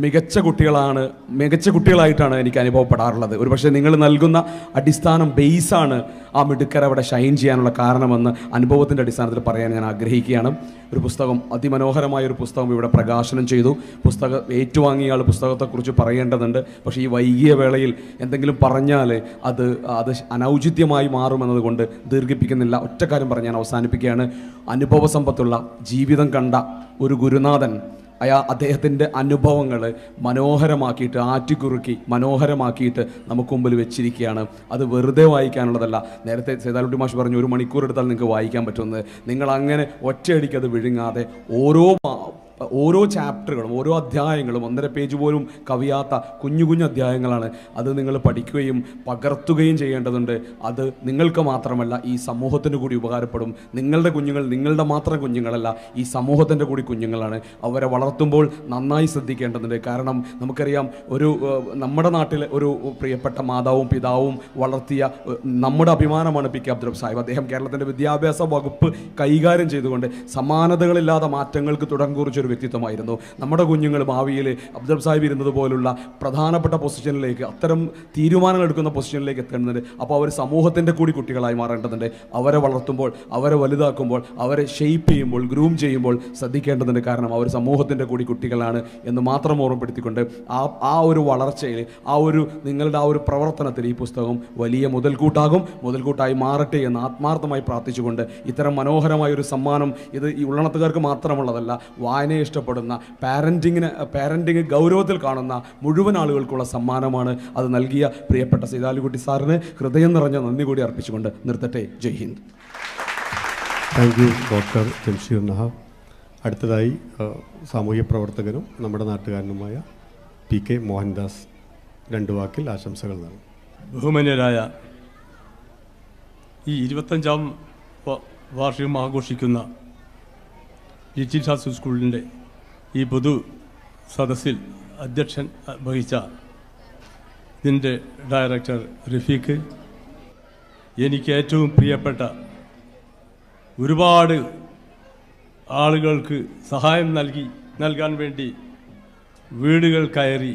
മികച്ച കുട്ടികളായിട്ടാണ് എനിക്ക് അനുഭവപ്പെടാറുള്ളത്. ഒരുപക്ഷെ നിങ്ങൾ നൽകുന്ന അടിസ്ഥാനം ബേസാണ് ആ മിടുക്കർ അവിടെ ഷൈൻ ചെയ്യാനുള്ള കാരണമെന്ന് അനുഭവത്തിൻ്റെ അടിസ്ഥാനത്തിൽ പറയാൻ ഞാൻ ആഗ്രഹിക്കുകയാണ്. ഒരു പുസ്തകം, അതിമനോഹരമായ ഒരു പുസ്തകം ഇവിടെ പ്രകാശനം ചെയ്തു. പുസ്തകം ഏറ്റുവാങ്ങിയ ആൾ പുസ്തകത്തെക്കുറിച്ച് പറയേണ്ടതുണ്ട്. പക്ഷേ ഈ വൈകിയ വേളയിൽ എന്തെങ്കിലും പറഞ്ഞാൽ അത് അനൗചിത്യമായി മാറുമെന്നതുകൊണ്ട് ദീർഘിപ്പിക്കുന്നില്ല. ഒറ്റ കാര്യം പറഞ്ഞ് ഞാൻ അവസാനിപ്പിക്കുകയാണ്. അനുഭവ സമ്പത്തുള്ള, ജീവിതം കണ്ട ഒരു ഗുരുനാഥൻ അദ്ദേഹത്തിൻ്റെ അനുഭവങ്ങൾ മനോഹരമാക്കിയിട്ട് ആറ്റിക്കുറുക്കി മനോഹരമാക്കിയിട്ട് നമുക്ക് മുമ്പിൽ വെച്ചിരിക്കുകയാണ്. അത് വെറുതെ വായിക്കാനുള്ളതല്ല. നേരത്തെ സേതാലുട്ടി മാഷ് പറഞ്ഞു 1 മണിക്കൂർ എടുത്താൽ നിങ്ങൾക്ക് വായിക്കാൻ പറ്റുന്നത്. നിങ്ങൾ അങ്ങനെ ഒറ്റയടിക്ക് അത് വിഴുങ്ങാതെ ഓരോ ചാപ്റ്ററുകളും ഓരോ അധ്യായങ്ങളും 1.5 പേജ് പോലും കവിയാത്ത കുഞ്ഞു കുഞ്ഞു അധ്യായങ്ങളാണ്. അത് നിങ്ങൾ പഠിക്കുകയും പകർത്തുകയും ചെയ്യേണ്ടതുണ്ട്. അത് നിങ്ങൾക്ക് മാത്രമല്ല ഈ സമൂഹത്തിന് കൂടി ഉപകാരപ്പെടും. നിങ്ങളുടെ കുഞ്ഞുങ്ങൾ നിങ്ങളുടെ മാത്രം കുഞ്ഞുങ്ങളല്ല, ഈ സമൂഹത്തിൻ്റെ കൂടി കുഞ്ഞുങ്ങളാണ്. അവരെ വളർത്തുമ്പോൾ നന്നായി ശ്രദ്ധിക്കേണ്ടതുണ്ട്. കാരണം നമുക്കറിയാം, നമ്മുടെ നാട്ടിലെ ഒരു പ്രിയപ്പെട്ട മാതാവും പിതാവും വളർത്തിയ നമ്മുടെ അഭിമാനമാണ് പി കെ അബ്ദുറബ്ബ് സാഹിബ്. അദ്ദേഹം കേരളത്തിൻ്റെ വിദ്യാഭ്യാസ വകുപ്പ് കൈകാര്യം ചെയ്തുകൊണ്ട് സമാനതകളില്ലാത്ത മാറ്റങ്ങൾക്ക് തുടക്കം കുറിച്ചൊരു വ്യക്തിത്വമായിരുന്നു. നമ്മുടെ കുഞ്ഞുങ്ങൾ ഭാവിയിൽ അബ്ദുറബ്ബ് സാഹിബ് ഇരുന്നത് പോലുള്ള പ്രധാനപ്പെട്ട പൊസിഷനിലേക്ക്, അത്തരം തീരുമാനങ്ങൾ എടുക്കുന്ന പൊസിഷനിലേക്ക് എത്തേണ്ടതുണ്ട്. അപ്പോൾ അവർ സമൂഹത്തിൻ്റെ കൂടി കുട്ടികളായി മാറേണ്ടതുണ്ട്. അവരെ വളർത്തുമ്പോൾ, അവരെ വലുതാക്കുമ്പോൾ, അവരെ ഷെയ്പ്പ് ചെയ്യുമ്പോൾ, ഗ്രൂം ചെയ്യുമ്പോൾ ശ്രദ്ധിക്കേണ്ടതുണ്ട്. കാരണം അവർ സമൂഹത്തിൻ്റെ കൂടി കുട്ടികളാണ് എന്ന് മാത്രം ഓർമ്മപ്പെടുത്തിക്കൊണ്ട് ആ ഒരു വളർച്ചയിൽ, നിങ്ങളുടെ ആ ഒരു പ്രവർത്തനത്തിൽ ഈ പുസ്തകം വലിയ മുതൽക്കൂട്ടായി മാറട്ടെ എന്ന് ആത്മാർത്ഥമായി പ്രാർത്ഥിച്ചുകൊണ്ട്, ഇത്തരം മനോഹരമായ ഒരു സമ്മാനം ഇത് ഈ ഉള്ളണത്തുകാർക്ക് മാത്രമുള്ളതല്ല, വായനയെ ഇഷ്ടപ്പെടുന്ന പാരൻറ്റിങ് ഗൗരവത്തിൽ കാണുന്ന മുഴുവൻ ആളുകൾക്കുള്ള സമ്മാനമാണ്. അത് നൽകിയ പ്രിയപ്പെട്ട സൈതാലിക്കുട്ടി സാറിന് ഹൃദയം നിറഞ്ഞ നന്ദി കൂടി അർപ്പിച്ചുകൊണ്ട് നിർത്തട്ടെ. Jai Hind. Thank you doctor Jamsheer Nahab. അടുത്തതായി സാമൂഹ്യ പ്രവർത്തകനും നമ്മുടെ നാട്ടുകാരനുമായ പി കെ മോഹൻദാസ് 2 വാക്കിൽ ആശംസകൾ നൽകും. ബഹുമാന്യരായ ഈ 25ാം വാർഷികം ആഘോഷിക്കുന്ന ലിറ്റിൽ ഹാർട്സ് സ്കൂളിൻ്റെ ഈ പൊതു സദസ്സിൽ അധ്യക്ഷൻ വഹിച്ച ഇതിൻ്റെ ഡയറക്ടർ റഫീഖ്, എനിക്ക് ഏറ്റവും പ്രിയപ്പെട്ട ഒരുപാട് ആളുകൾക്ക് സഹായം നൽകാൻ വേണ്ടി വീടുകൾ കയറി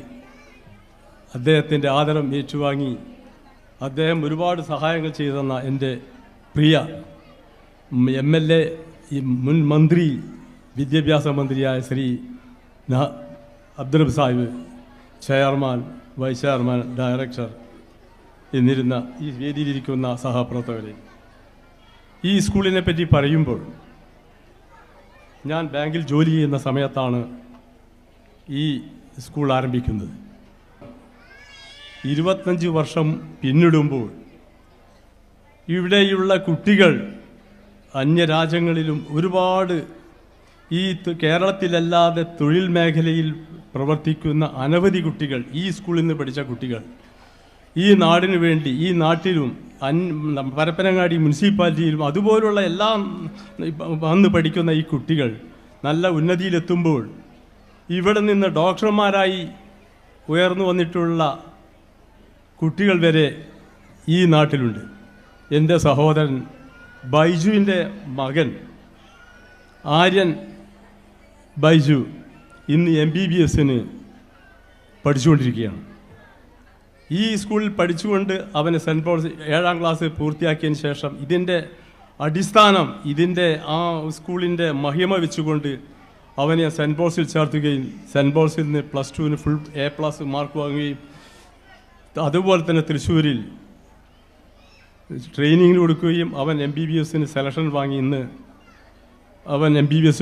അദ്ദേഹത്തിൻ്റെ ആദരം ഏറ്റുവാങ്ങി അദ്ദേഹം ഒരുപാട് സഹായങ്ങൾ ചെയ്തെന്ന എൻ്റെ പ്രിയ MLA, മുൻ മന്ത്രി, വിദ്യാഭ്യാസ മന്ത്രിയായ Shri Abdurabb Sahib, chairman, vice chairman, director എന്നിരുന്ന ഈ വേദിയിലിരിക്കുന്ന സഹപ്രവർത്തകരെ, ഈ സ്കൂളിനെ പറ്റി പറയുമ്പോൾ ഞാൻ ബാങ്കിൽ ജോലി ചെയ്യുന്ന സമയത്താണ് ഈ സ്കൂൾ ആരംഭിക്കുന്നത്. 25 വർഷം പിന്നിടുമ്പോൾ ഇവിടെയുള്ള കുട്ടികൾ അന്യരാജ്യങ്ങളിലും ഒരുപാട് ഈ കേരളത്തിലല്ലാതെ തൊഴിൽ മേഖലയിൽ പ്രവർത്തിക്കുന്ന അനവധി കുട്ടികൾ, ഈ സ്കൂളിൽ നിന്ന് പഠിച്ച കുട്ടികൾ ഈ നാടിനു വേണ്ടി ഈ നാട്ടിലും പരപ്പനങ്ങാടി മുനിസിപ്പാലിറ്റിയിലും അതുപോലുള്ള എല്ലാം വന്ന് പഠിക്കുന്ന ഈ കുട്ടികൾ നല്ല ഉന്നതിയിലെത്തുമ്പോൾ ഇവിടെ നിന്ന് ഡോക്ടർമാരായി ഉയർന്നു വന്നിട്ടുള്ള കുട്ടികൾ വരെ ഈ നാട്ടിലുണ്ട്. എൻ്റെ സഹോദരൻ ബൈജുവിൻ്റെ മകൻ ആര്യൻ ബൈജു ഇന്ന് MBBSന് പഠിച്ചുകൊണ്ടിരിക്കുകയാണ്. ഈ സ്കൂളിൽ പഠിച്ചുകൊണ്ട് അവന് സെൻറ്റ് പോൾസ് 7ാം ക്ലാസ് പൂർത്തിയാക്കിയതിന് ശേഷം ഇതിൻ്റെ അടിസ്ഥാനം, ഇതിൻ്റെ ആ സ്കൂളിൻ്റെ മഹിമ വെച്ചുകൊണ്ട് അവനെ സെൻറ്റ് പോൾസിൽ ചേർത്തുകയും സെൻറ്റ് പോൾസിൽ നിന്ന് +2 ഫുൾ A+ മാർക്ക് വാങ്ങുകയും അതുപോലെ തന്നെ തൃശ്ശൂരിൽ ട്രെയിനിങ്ങിന് കൊടുക്കുകയും അവൻ MBBSന് സെലക്ഷൻ വാങ്ങി ഇന്ന് അവൻ MBBS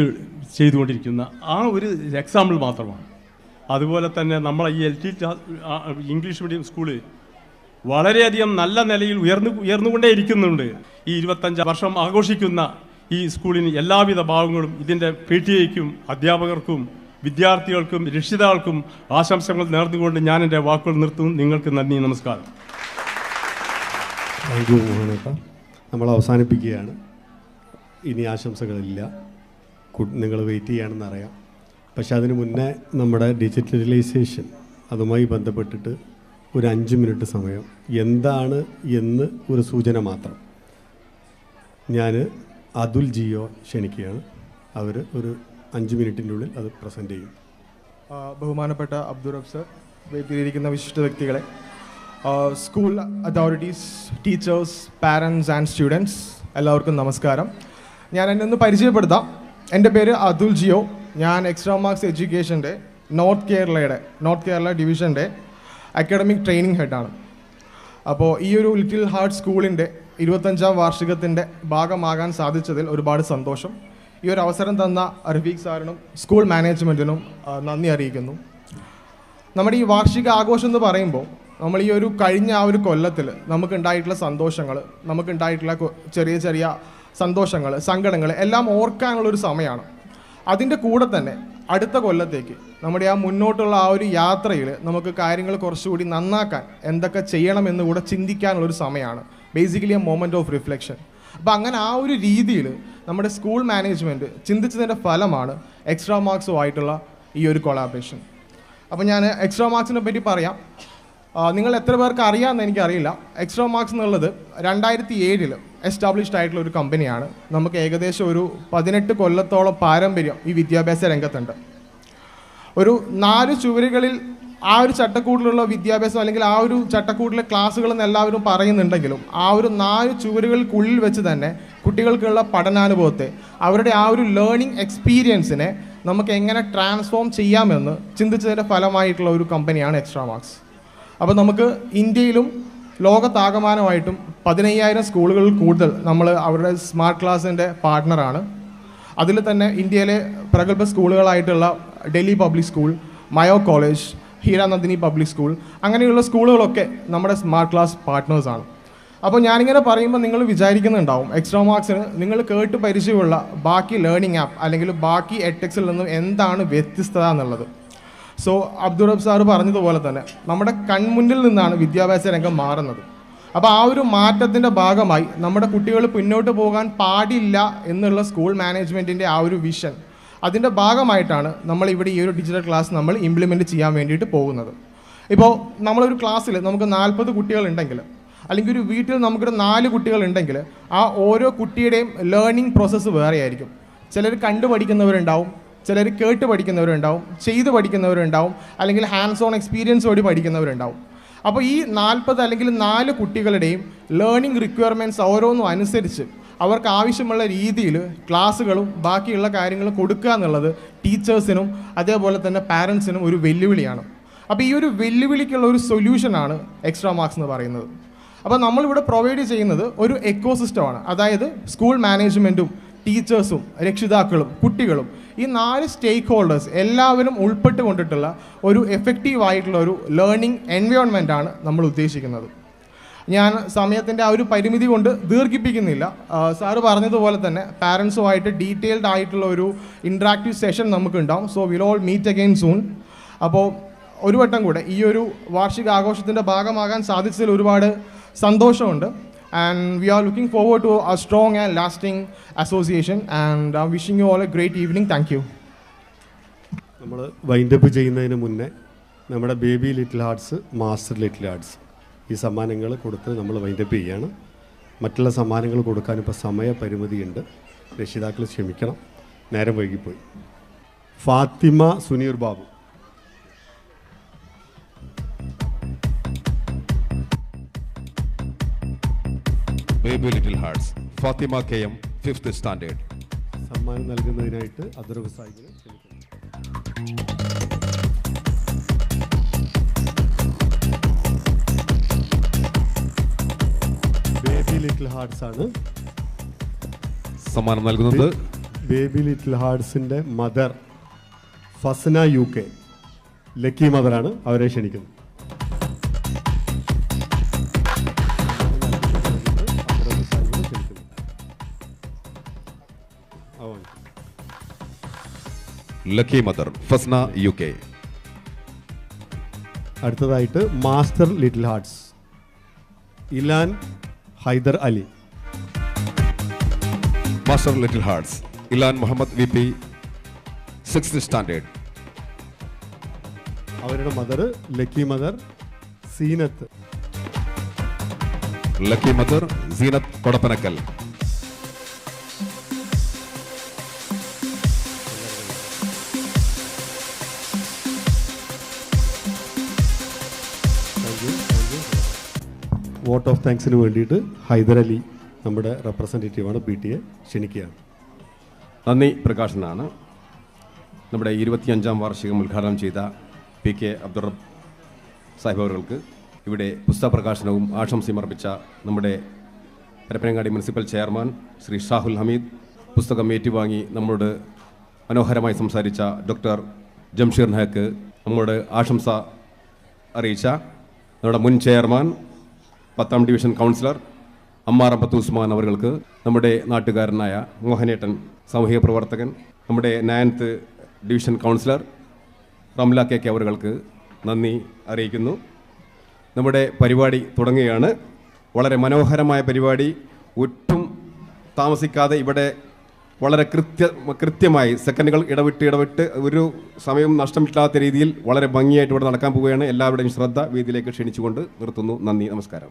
ചെയ്തുകൊണ്ടിരിക്കുന്ന ആ ഒരു എക്സാമ്പിൾ മാത്രമാണ്. അതുപോലെ തന്നെ നമ്മളെ ഈ LT ഇംഗ്ലീഷ് മീഡിയം സ്കൂള് വളരെയധികം നല്ല നിലയിൽ ഉയർന്നുകൊണ്ടേ ഇരിക്കുന്നുണ്ട്. ഈ 25 വർഷം ആഘോഷിക്കുന്ന ഈ സ്കൂളിന് എല്ലാവിധ ഭാഗങ്ങളും ഇതിൻ്റെ PTA-ക്കും അധ്യാപകർക്കും വിദ്യാർത്ഥികൾക്കും രക്ഷിതാക്കൾക്കും ആശംസകൾ നേർന്നുകൊണ്ട് ഞാൻ എൻ്റെ വാക്കുകൾ നിർത്തുന്നു. നിങ്ങൾക്ക് നന്ദി, നമസ്കാരം. താങ്ക് യു മോഹനേട്ട. നമ്മൾ അവസാനിപ്പിക്കുകയാണ്. ഇനി ആശംസകളില്ല, നിങ്ങൾ വെയിറ്റ് ചെയ്യുകയാണെന്ന് അറിയാം. പക്ഷെ അതിന് മുന്നേ നമ്മുടെ ഡിജിറ്റലൈസേഷൻ അതുമായി ബന്ധപ്പെട്ടിട്ട് ഒരു 5 മിനിറ്റ് സമയം എന്താണ് എന്ന് ഒരു സൂചന മാത്രം. ഞാൻ അതുൽ ജിയോ ക്ഷണിക്കുകയാണ്. അവർ ഒരു 5 മിനിറ്റിൻ്റെ ഉള്ളിൽ അത് പ്രസൻറ്റ് ചെയ്യും. ബഹുമാനപ്പെട്ട അബ്ദുറബ്ബ് സർ, വേദിയിലിരിക്കുന്ന വിശിഷ്ട വ്യക്തികളെ, school authorities, teachers, parents and students, എല്ലാവർക്കും നമസ്കാരം. ഞാൻ എന്നെ ഒന്ന് പരിചയപ്പെടുത്താം. എൻ്റെ പേര് അതുൽ ജിയോ. ഞാൻ എക്സ്ട്രാ മാർക്സ് എഡ്യൂക്കേഷൻ്റെ നോർത്ത് കേരള ഡിവിഷൻ്റെ അക്കാഡമിക് ട്രെയിനിങ് ഹെഡാണ്. അപ്പോൾ ഈ ഒരു ലിറ്റിൽ ഹാർട്ട് സ്കൂളിൻ്റെ 25ാം വാർഷികത്തിൻ്റെ ഭാഗമാകാൻ സാധിച്ചതിൽ ഒരുപാട് സന്തോഷം. ഈ ഒരു അവസരം തന്ന റഫീഖ് സാറിനും സ്കൂൾ മാനേജ്മെൻറ്റിനും നന്ദി അറിയിക്കുന്നു. നമ്മുടെ ഈ വാർഷിക ആഘോഷം എന്ന് പറയുമ്പോൾ നമ്മൾ ഈ ഒരു കഴിഞ്ഞ ആ ഒരു കൊല്ലത്തിൽ നമുക്കുണ്ടായിട്ടുള്ള സന്തോഷങ്ങൾ, നമുക്കുണ്ടായിട്ടുള്ള ചെറിയ ചെറിയ സന്തോഷങ്ങൾ, സങ്കടങ്ങൾ എല്ലാം ഓർക്കാനുള്ളൊരു സമയമാണ്. അതിൻ്റെ കൂടെ തന്നെ അടുത്ത കൊല്ലത്തേക്ക് നമ്മുടെ ആ മുന്നോട്ടുള്ള ആ ഒരു യാത്രയിൽ നമുക്ക് കാര്യങ്ങൾ കുറച്ചുകൂടി നന്നാക്കാൻ എന്തൊക്കെ ചെയ്യണമെന്ന് കൂടെ ചിന്തിക്കാനുള്ളൊരു സമയമാണ്. Basically A moment of reflection. അപ്പോൾ അങ്ങനെ ആ ഒരു രീതിയിൽ നമ്മുടെ സ്കൂൾ മാനേജ്മെൻറ്റ് ചിന്തിച്ചതിൻ്റെ ഫലമാണ് എക്സ്ട്രാ മാർക്സുമായിട്ടുള്ള ഈ ഒരു കൊളാബറേഷൻ. അപ്പോൾ ഞാൻ എക്സ്ട്രാ മാർക്സിനെ പറ്റി പറയാം. നിങ്ങൾ എത്ര പേർക്ക് അറിയാമെന്ന് എനിക്കറിയില്ല. എക്സ്ട്രാ മാർക്സ് എന്നുള്ളത് 2007 എസ്റ്റാബ്ലിഷ്ഡ് ആയിട്ടുള്ള ഒരു കമ്പനിയാണ്. നമുക്ക് ഏകദേശം ഒരു 18 കൊല്ലത്തോളം പാരമ്പര്യം ഈ വിദ്യാഭ്യാസ രംഗത്തുണ്ട്. ഒരു 4 ചുവരുകളിൽ ആ ഒരു ചട്ടക്കൂടിലുള്ള വിദ്യാഭ്യാസം അല്ലെങ്കിൽ ആ ഒരു ചട്ടക്കൂടിലെ ക്ലാസ്സുകളെന്ന് എല്ലാവരും പറയുന്നുണ്ടെങ്കിലും ആ ഒരു 4 ചുവരുകൾക്കുള്ളിൽ വെച്ച് തന്നെ കുട്ടികൾക്കുള്ള പഠനാനുഭവത്തെ, അവരുടെ ആ ഒരു ലേണിംഗ് എക്സ്പീരിയൻസിനെ നമുക്ക് എങ്ങനെ ട്രാൻസ്ഫോം ചെയ്യാമെന്ന് ചിന്തിച്ചതിൻ്റെ ഫലമായിട്ടുള്ള ഒരു കമ്പനിയാണ് എക്സ്ട്രാ മാർക്സ്. അപ്പോൾ നമുക്ക് ഇന്ത്യയിലും ലോകത്താകമാനമായിട്ടും 15,000 സ്കൂളുകളിൽ കൂടുതൽ നമ്മൾ അവരുടെ സ്മാർട്ട് ക്ലാസിൻ്റെ പാർട്ട്ണറാണ്. അതിൽ തന്നെ ഇന്ത്യയിലെ പ്രഗത്ഭ സ്കൂളുകളായിട്ടുള്ള ഡൽഹി പബ്ലിക് സ്കൂൾ, മയോ കോളേജ്, ഹീരാനന്ദിനി പബ്ലിക് സ്കൂൾ, അങ്ങനെയുള്ള സ്കൂളുകളൊക്കെ നമ്മുടെ സ്മാർട്ട് ക്ലാസ് പാർട്ട്നേഴ്സാണ്. അപ്പോൾ ഞാനിങ്ങനെ പറയുമ്പോൾ നിങ്ങൾ വിചാരിക്കുന്നുണ്ടാവും എക്സ്ട്രാ മാർക്സിന് നിങ്ങൾ കേട്ട് പരിചയമുള്ള ബാക്കി ലേണിംഗ് ആപ്പ് അല്ലെങ്കിൽ ബാക്കി എഡ്ടെക്സിൽ നിന്നും എന്താണ് വ്യത്യസ്തത എന്നുള്ളത്. സോ അബ്ദുറബ് സാറ് പറഞ്ഞതുപോലെ തന്നെ നമ്മുടെ കൺമുന്നിൽ നിന്നാണ് വിദ്യാഭ്യാസ രംഗം മാറുന്നത്. അപ്പോൾ ആ ഒരു മാറ്റത്തിൻ്റെ ഭാഗമായി നമ്മുടെ കുട്ടികൾ പിന്നോട്ട് പോകാൻ പാടില്ല എന്നുള്ള സ്കൂൾ മാനേജ്മെൻറ്റിൻ്റെ ആ ഒരു വിഷൻ, അതിൻ്റെ ഭാഗമായിട്ടാണ് നമ്മൾ ഇവിടെ ഈ ഒരു ഡിജിറ്റൽ ക്ലാസ് നമ്മൾ ഇംപ്ലിമെൻറ്റ് ചെയ്യാൻ വേണ്ടിയിട്ട് പോകുന്നത്. ഇപ്പോൾ നമ്മളൊരു ക്ലാസ്സിൽ നമുക്ക് 40 കുട്ടികളുണ്ടെങ്കിൽ അല്ലെങ്കിൽ ഒരു വീട്ടിൽ നമുക്കൊരു 4 കുട്ടികളുണ്ടെങ്കിൽ ആ ഓരോ കുട്ടിയുടെയും ലേണിംഗ് പ്രോസസ്സ് വേറെ ആയിരിക്കും. ചിലർ കണ്ടു പഠിക്കുന്നവരുണ്ടാവും, ചിലർ കേട്ട് പഠിക്കുന്നവരുണ്ടാവും, ചെയ്ത് പഠിക്കുന്നവരുണ്ടാവും, അല്ലെങ്കിൽ ഹാൻഡ്സ് ഓൺ എക്സ്പീരിയൻസ് വഴി പഠിക്കുന്നവരുണ്ടാവും. അപ്പോൾ ഈ 40 അല്ലെങ്കിൽ 4 കുട്ടികളുടെയും ലേണിംഗ് റിക്വയർമെൻറ്റ്സ് ഓരോന്നും അനുസരിച്ച് അവർക്ക് ആവശ്യമുള്ള രീതിയിൽ ക്ലാസ്സുകളും ബാക്കിയുള്ള കാര്യങ്ങളും കൊടുക്കുക എന്നുള്ളത് ടീച്ചേഴ്സിനും അതേപോലെ തന്നെ പാരൻസിനും ഒരു വെല്ലുവിളിയാണ്. അപ്പോൾ ഈ ഒരു വെല്ലുവിളിക്കുള്ള ഒരു സൊല്യൂഷനാണ് എക്സ്ട്രാ മാർക്സ് എന്ന് പറയുന്നത്. അപ്പോൾ നമ്മളിവിടെ പ്രൊവൈഡ് ചെയ്യുന്നത് ഒരു എക്കോസിസ്റ്റമാണ്. അതായത് സ്കൂൾ മാനേജ്മെൻറ്റും ടീച്ചേഴ്സും രക്ഷിതാക്കളും കുട്ടികളും ഈ 4 സ്റ്റേക്ക് ഹോൾഡേഴ്സ് എല്ലാവരും ഉൾപ്പെട്ടുകൊണ്ടിട്ടുള്ള ഒരു എഫക്റ്റീവായിട്ടുള്ള ഒരു ലേണിംഗ് എൻവയോൺമെൻറ്റാണ് നമ്മൾ ഉദ്ദേശിക്കുന്നത്. ഞാൻ സമയത്തിൻ്റെ ആ ഒരു പരിമിതി കൊണ്ട് ദീർഘിപ്പിക്കുന്നില്ല. സാറ് പറഞ്ഞതുപോലെ തന്നെ പാരൻസുമായിട്ട് ഡീറ്റെയിൽഡ് ആയിട്ടുള്ള ഒരു ഇൻട്രാക്റ്റീവ് സെഷൻ നമുക്കുണ്ടാവും. So will all meet again soon. അപ്പോൾ ഒരു വട്ടം കൂടെ ഈ ഒരു വാർഷിക ആഘോഷത്തിൻ്റെ ഭാഗമാകാൻ സാധിച്ചതിൽ ഒരുപാട് സന്തോഷമുണ്ട്. And we are looking forward to a strong and lasting association, and I'm wishing you all a great evening. Thank you. നമ്മൾ വൈൻഡപ്പ് ചെയ്യുന്നതിന് മുന്നേ നമ്മുടെ baby little hearts, master little hearts ഈ സമ്മാനങ്ങൾ കൊടുത്ത് നമ്മൾ വൈൻഡപ്പ് ചെയ്യുകയാണ്. മറ്റുള്ള സമ്മാനങ്ങൾ കൊടുക്കാൻ ഇപ്പോൾ സമയപരിമിതിയുണ്ട്. രക്ഷിതാക്കൾ ക്ഷമിക്കണം, നേരം വൈകിപ്പോയി. Fathima Suneer Babu. Baby little hearts, Fathima KM, 5th standard. സമ്മാനം നൽകുന്നതിനായിട്ട് അബ്ദുറബ് സാഹിബിനെ ക്ഷണിക്കുന്നു. ബേബി ലിറ്റിൽ ഹാർട്സ് ആണ് സമ്മാനം നൽകുന്നത്. ബേബി ലിറ്റിൽ ഹാർട്സിൻ്റെ മദർ ഫസ്ന UK, ലക്കി മദറാണ്. അവരെ ക്ഷണിക്കുന്നു. Lucky mother Fasna UK. അടുത്തതായിട്ട് master little hearts Ilan Haider Ali. Master little hearts Ilan Muhammad VP, 6th standard. അവരുടെ mother lucky mother Seenath. Lucky mother Seenath Kodappanakkal. Vote of താങ്ക്സിന് വേണ്ടിയിട്ട് ഹൈദർ അലി നമ്മുടെ റെപ്രസെൻറ്റേറ്റീവാണ്, PTA ക്ഷണിക്കുകയാണ്. നന്ദി പ്രകാശനാണ്. നമ്മുടെ 25ാം വാർഷികം ഉദ്ഘാടനം ചെയ്ത PK അബ്ദുറബ് സാഹിബ് അവർക്ക് ഇവിടെ പുസ്തക പ്രകാശനവും ആശംസയും അർപ്പിച്ച നമ്മുടെ പരപ്പനങ്ങാടി മുനിസിപ്പൽ ചെയർമാൻ ശ്രീ ഷാഹുൽ ഹമീദ്, പുസ്തകം ഏറ്റുവാങ്ങി നമ്മളോട് മനോഹരമായി സംസാരിച്ച ഡോക്ടർ ജംഷീർ നായക്ക്, നമ്മോട് ആശംസ അറിയിച്ച നമ്മുടെ മുൻ ചെയർമാൻ 10ാം ഡിവിഷൻ കൗൺസിലർ അമ്മാറമ്പത്ത് ഉസ്മാൻ അവർക്ക്, നമ്മുടെ നാട്ടുകാരനായ മോഹനേട്ടൻ സാമൂഹിക പ്രവർത്തകൻ, നമ്മുടെ 9th division councillor Ramla K അവർക്ക് നന്ദി അറിയിക്കുന്നു. നമ്മുടെ പരിപാടി തുടങ്ങുകയാണ്. വളരെ മനോഹരമായ പരിപാടി. ഒട്ടും താമസിക്കാതെ ഇവിടെ വളരെ കൃത്യമായി സെക്കൻഡുകൾ ഇടവിട്ട് ഒരു സമയം നഷ്ടമില്ലാത്ത രീതിയിൽ വളരെ ഭംഗിയായിട്ട് ഇവിടെ നടക്കാൻ പോവുകയാണ്. എല്ലാവരുടെയും ശ്രദ്ധ വേദിയിലേക്ക് ക്ഷണിച്ചുകൊണ്ട് നിർത്തുന്നു. നന്ദി, നമസ്കാരം.